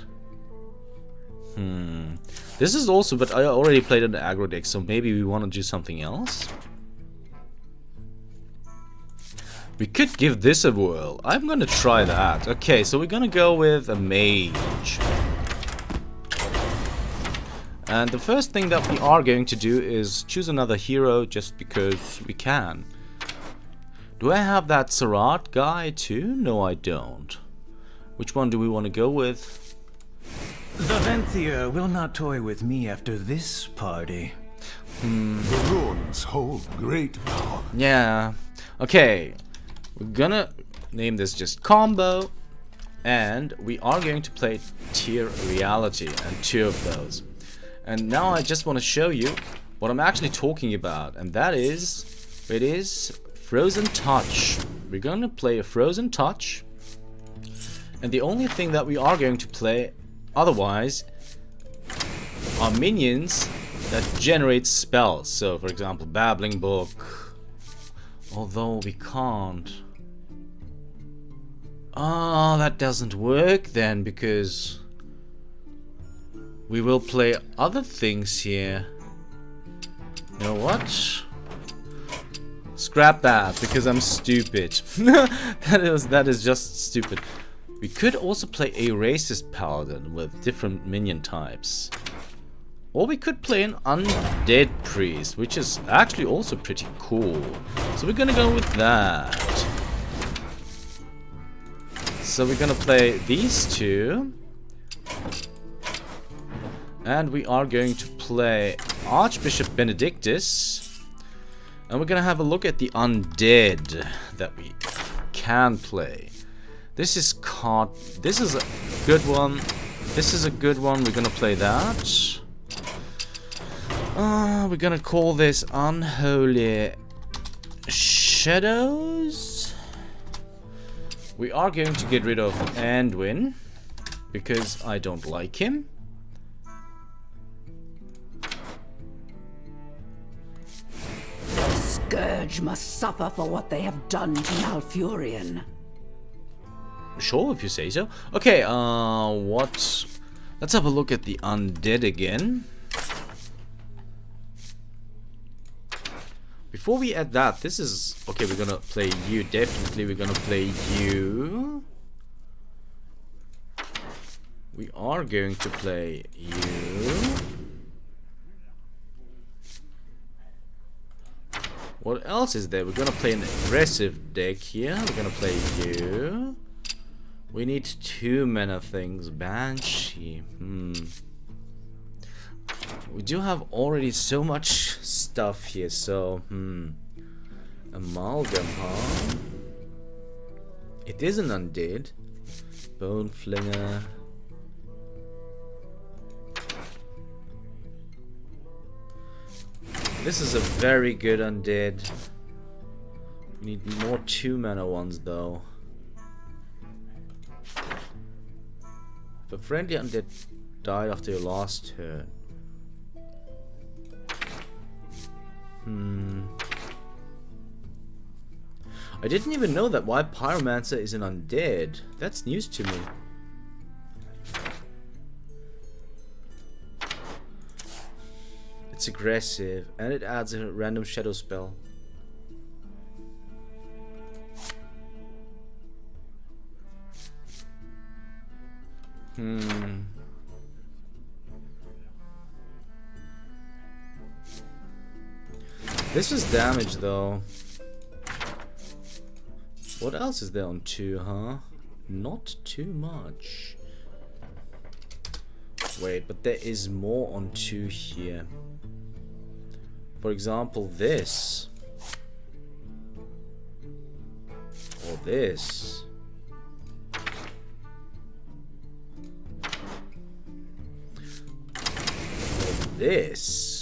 This is also... But I already played an aggro deck, so maybe we want to do something else. We could give this a whirl. I'm gonna try that. Okay, so we're gonna go with a mage. And the first thing that we are going to do is choose another hero just because we can. Do I have that Sarat guy too? No, I don't. Which one do we want to go with? The Venthier will not toy with me after this party. The runes hold great power. Yeah. Okay. We're gonna name this just combo. And we are going to play Tier Reality and 2 of those. And now I just want to show you what I'm actually talking about. And that is... It is Frozen Touch. We're gonna play a Frozen Touch. And the only thing that we are going to play otherwise are minions that generate spells. So for example, Babbling Book. Although we can't. Oh, that doesn't work then, because we will play other things here. You know what? Scrap that, because I'm stupid. that is just stupid. We could also play a racist paladin with different minion types. Or we could play an undead priest, which is actually also pretty cool. So we're gonna go with that. So we're gonna play these 2. And we are going to play Archbishop Benedictus. And we're gonna have a look at the undead that we can play. This is a good one. This is a good one. We're gonna play that. We're gonna call this Unholy Shadows. We are going to get rid of Anduin because I don't like him. Scourge must suffer for what they have done to Malfurion. Sure, if you say so. Okay, what? Let's have a look at the undead again. Before we add that, this is... Okay, we're gonna play you, definitely we're gonna play you. We are going to play you. What else is there? We're gonna play an aggressive deck here. We're gonna play you. We need 2 mana things. Banshee. We do have already so much stuff here, so Amalgam, huh? It is an undead. Bone Flinger. This is a very good undead. We need more 2 mana ones though. The friendly undead died after your last turn. I didn't even know that Wild Pyromancer is an undead. That's news to me. It's aggressive and it adds a random shadow spell. This is damage though. What else is there on 2, huh? Not too much. Wait, but there is more on 2 here. For example, this. Or this. Or this.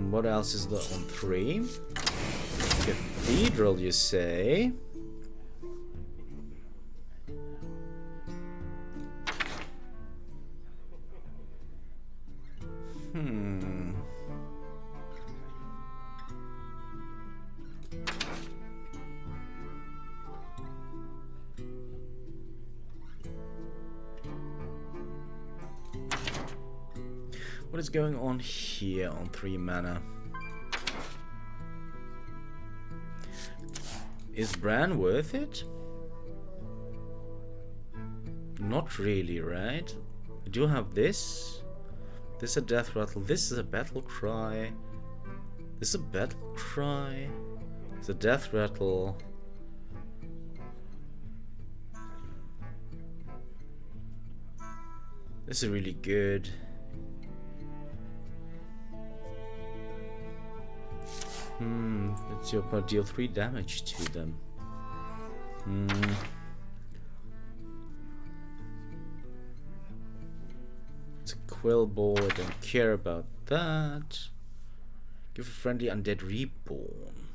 What else is there on 3? Cathedral, you say? What is going on here on 3 mana? Is Bran worth it? Not really, right? We do have this. This is a death rattle. This is a battle cry. This is a battle cry. It's a death rattle. This is really good. Let's see if I deal 3 damage to them. It's a quill bow, I don't care about that. Give a friendly undead reborn.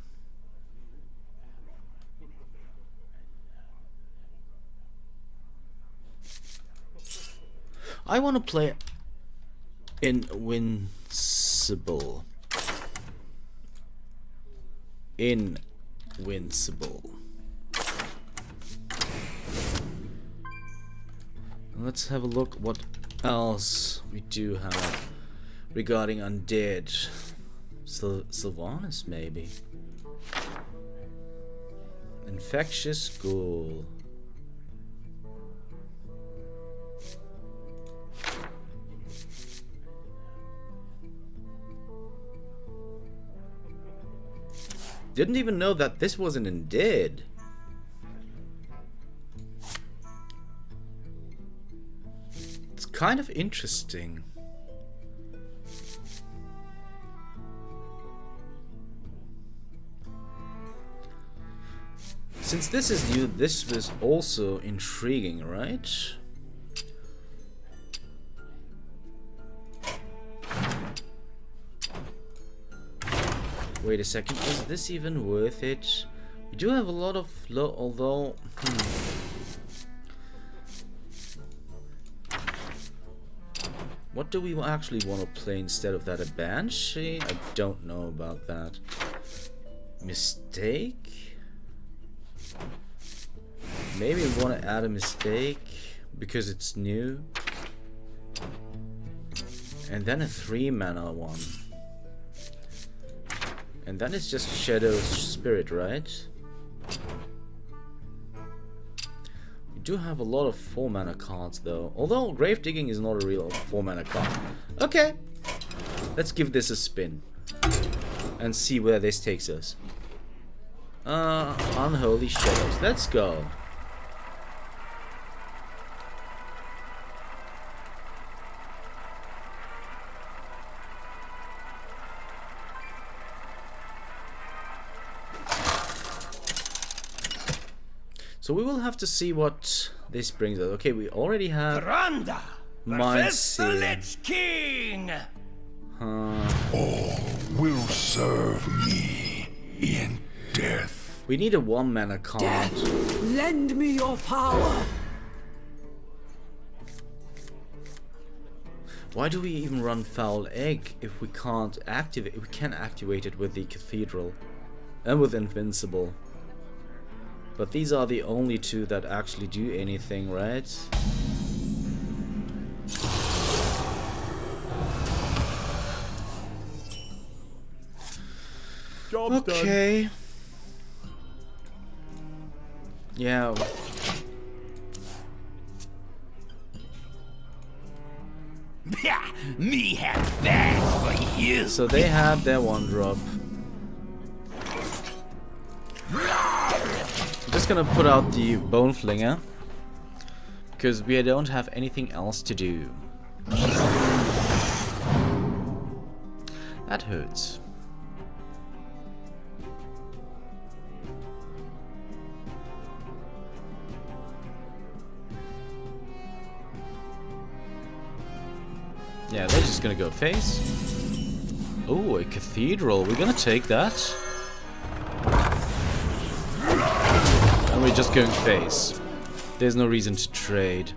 I want to play Invincible. Invincible. Let's have a look what else we do have regarding undead. Sylvanas, maybe. Infectious Ghoul. Didn't even know that this was an undead. It's kind of interesting. Since this is new, this was also intriguing, right? Wait a second, is this even worth it? We do have a lot of flow, although... What do we actually want to play instead of that? A Banshee? I don't know about that. Mistake? Maybe we want to add a Mistake because it's new. And then a 3 mana one. And then it's just Shadow Spirit, right? We do have a lot of 4 mana cards though. Although Grave Digging is not a real 4 mana card. Okay. Let's give this a spin. And see where this takes us. Unholy Shadows. Let's go. So we will have to see what this brings us. Okay, we already have Mindseeing. King! All will serve me. in death. We need a 1-mana card. Death, lend me your power. Why do we even run Foul Egg if we can't activate? We can activate it with the Cathedral and with Invincible. But these are the only two that actually do anything, right? Job's Okay. Yeah. Me have that for you. So they had their 1-drop. I'm just gonna put out the Bone Flinger because we don't have anything else to do. That hurts. Yeah, they're just gonna go face. Oh, a Cathedral. We're gonna take that. And we're just going face. There's no reason to trade.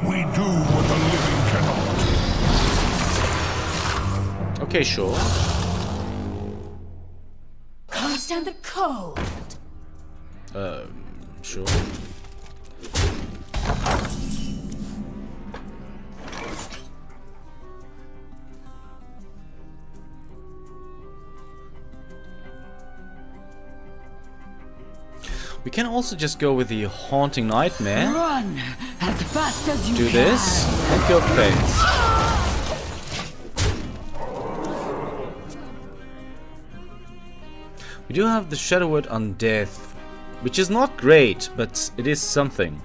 We do what the living cannot. Okay, sure. Can't stand the cold. Sure. We can also just go with the Haunting Nightmare. Run as fast as you Do can. this and go face. We do have the Shadowword Undeath, which is not great, but it is something.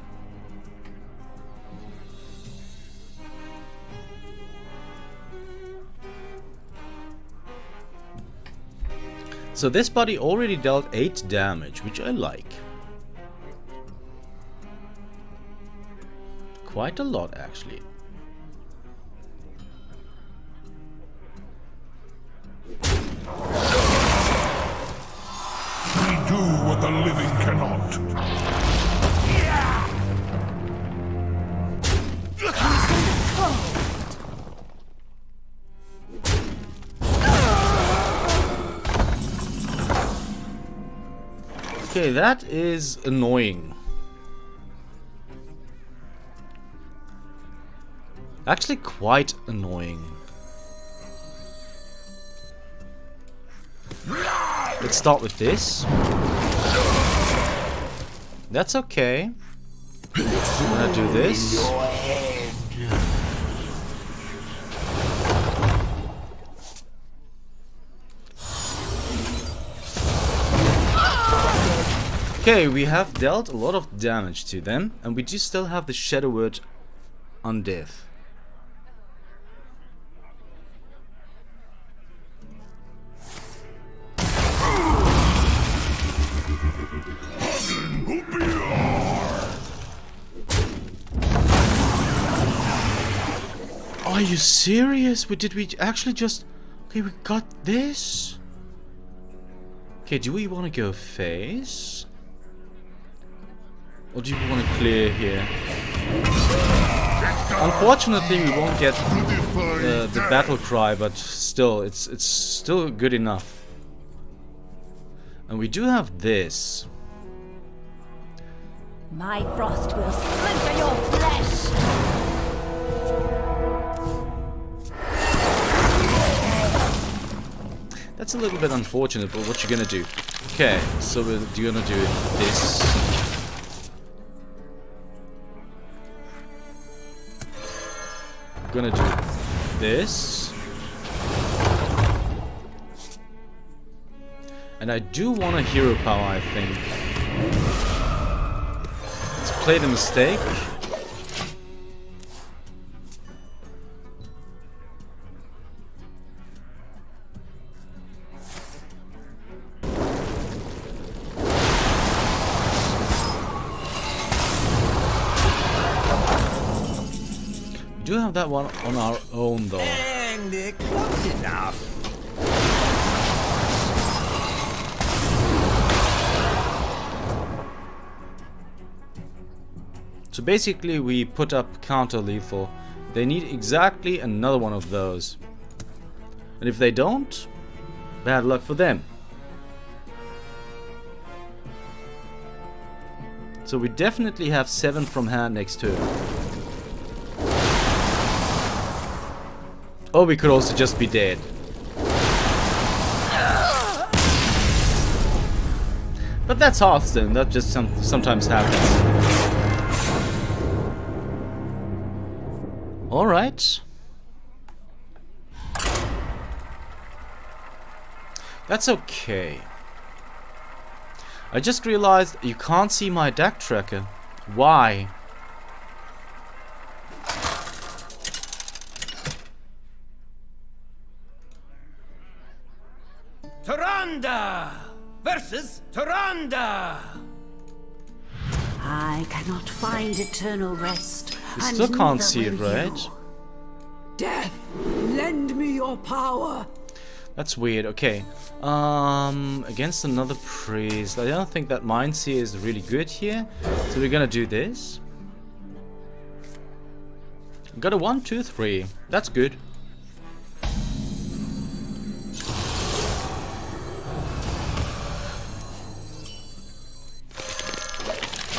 So this body already dealt 8 damage, which I like. Quite a lot, actually. We do what the living cannot. Okay, that is annoying. Actually, quite annoying. Let's start with this. That's okay. I'm gonna do this. Okay, we have dealt a lot of damage to them, and we do still have the Shadowword Undeath. Are you serious? Did we actually just... Okay, we got this? Okay, do we want to go face? Or do you want to clear here? Unfortunately, we won't get the battle cry, but still, it's still good enough. And we do have this. My frost will splinter your flesh. That's a little bit unfortunate, but what you gonna do? Okay, so we're gonna do this. Gonna do this. And I do want a hero power, I think. Let's play the mistake. We do have that one on our own though. And close enough. So basically we put up counter lethal. They need exactly another one of those. And if they don't, bad luck for them. So we definitely have 7 from hand next turn. Or we could also just be dead. But that's Hearthstone, that just sometimes happens. Alright. That's okay. I just realized you can't see my deck tracker. Why? Tyrande versus Tyrande. I cannot find eternal rest. You still can't see it, right? Death, lend me your power. That's weird. Okay. Against another priest. I don't think that Mind Seer is really good here. So we're gonna do this. Got a 1, 2, 3. That's good.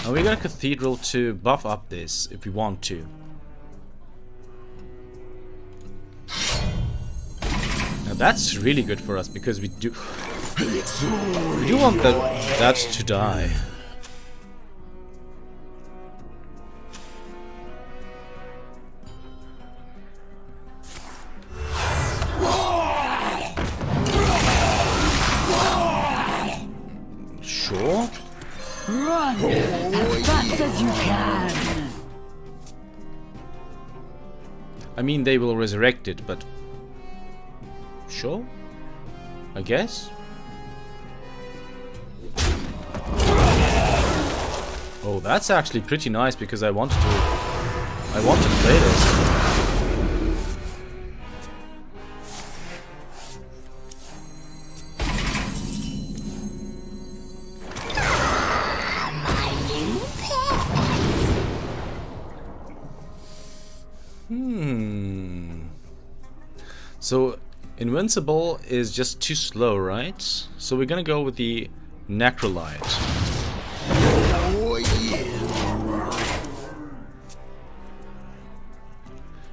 And we got a Cathedral to buff up this if we want to. Now that's really good for us because we do want that to die. Sure. Run as fast as you can. I mean, they will resurrect it, but sure, I guess. Oh, that's actually pretty nice because I want to play this. So Invincible is just too slow, right? So we're gonna go with the Necrolite. Oh, yeah.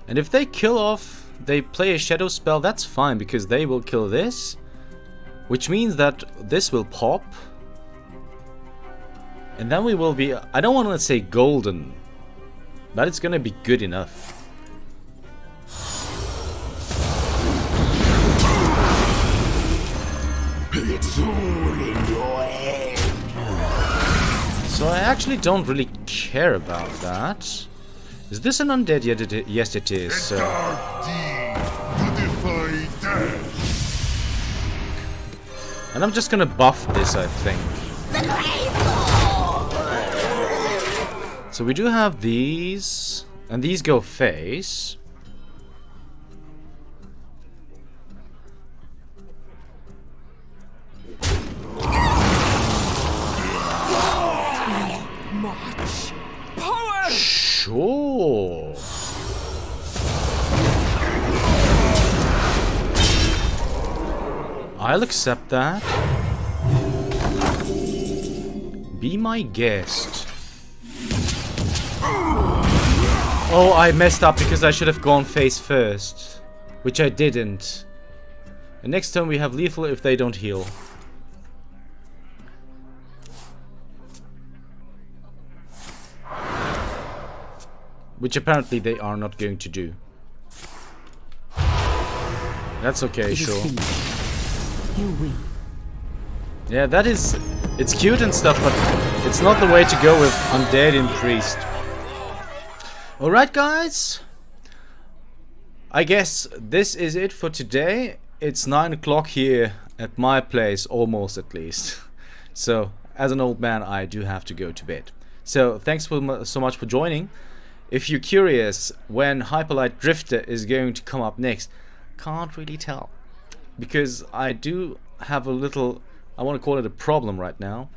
And if they kill off, they play a shadow spell, that's fine because they will kill this, which means that this will pop. And then we will be, I don't want to say golden, but it's gonna be good enough. It's all in your head. So I actually don't really care about that. Is this an undead? Yes, it is. So. Dark deed to defy death. And I'm just gonna buff this, I think. So we do have these, and these go face. Sure. I'll accept that. Be my guest. Oh, I messed up because I should have gone face first, which I didn't. And next turn we have lethal if they don't heal. Which apparently they are not going to do. That's okay, sure. You win. Yeah, that is... It's cute and stuff, but it's not the way to go with Undead and Priest. Alright, guys. I guess this is it for today. It's 9 o'clock here at my place, almost at least. So, as an old man, I do have to go to bed. So, thanks so much for joining. if you're curious when Hyperlight Drifter is going to come up next, can't really tell, because I do have a little, I want to call it a problem right now.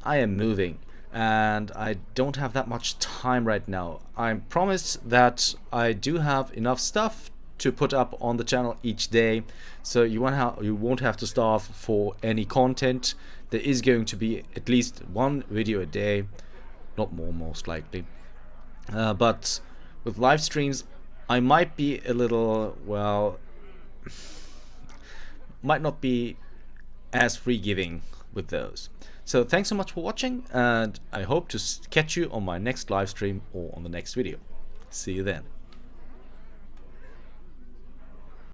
I am moving and I don't have that much time right now. I promise that I do have enough stuff to put up on the channel each day, so you won't have to starve for any content. There is going to be at least one video a day, not more most likely. But with live streams I might be a little, well, might not be as free giving with those. So thanks so much for watching, and I hope to catch you on my next live stream or on the next video. See you then.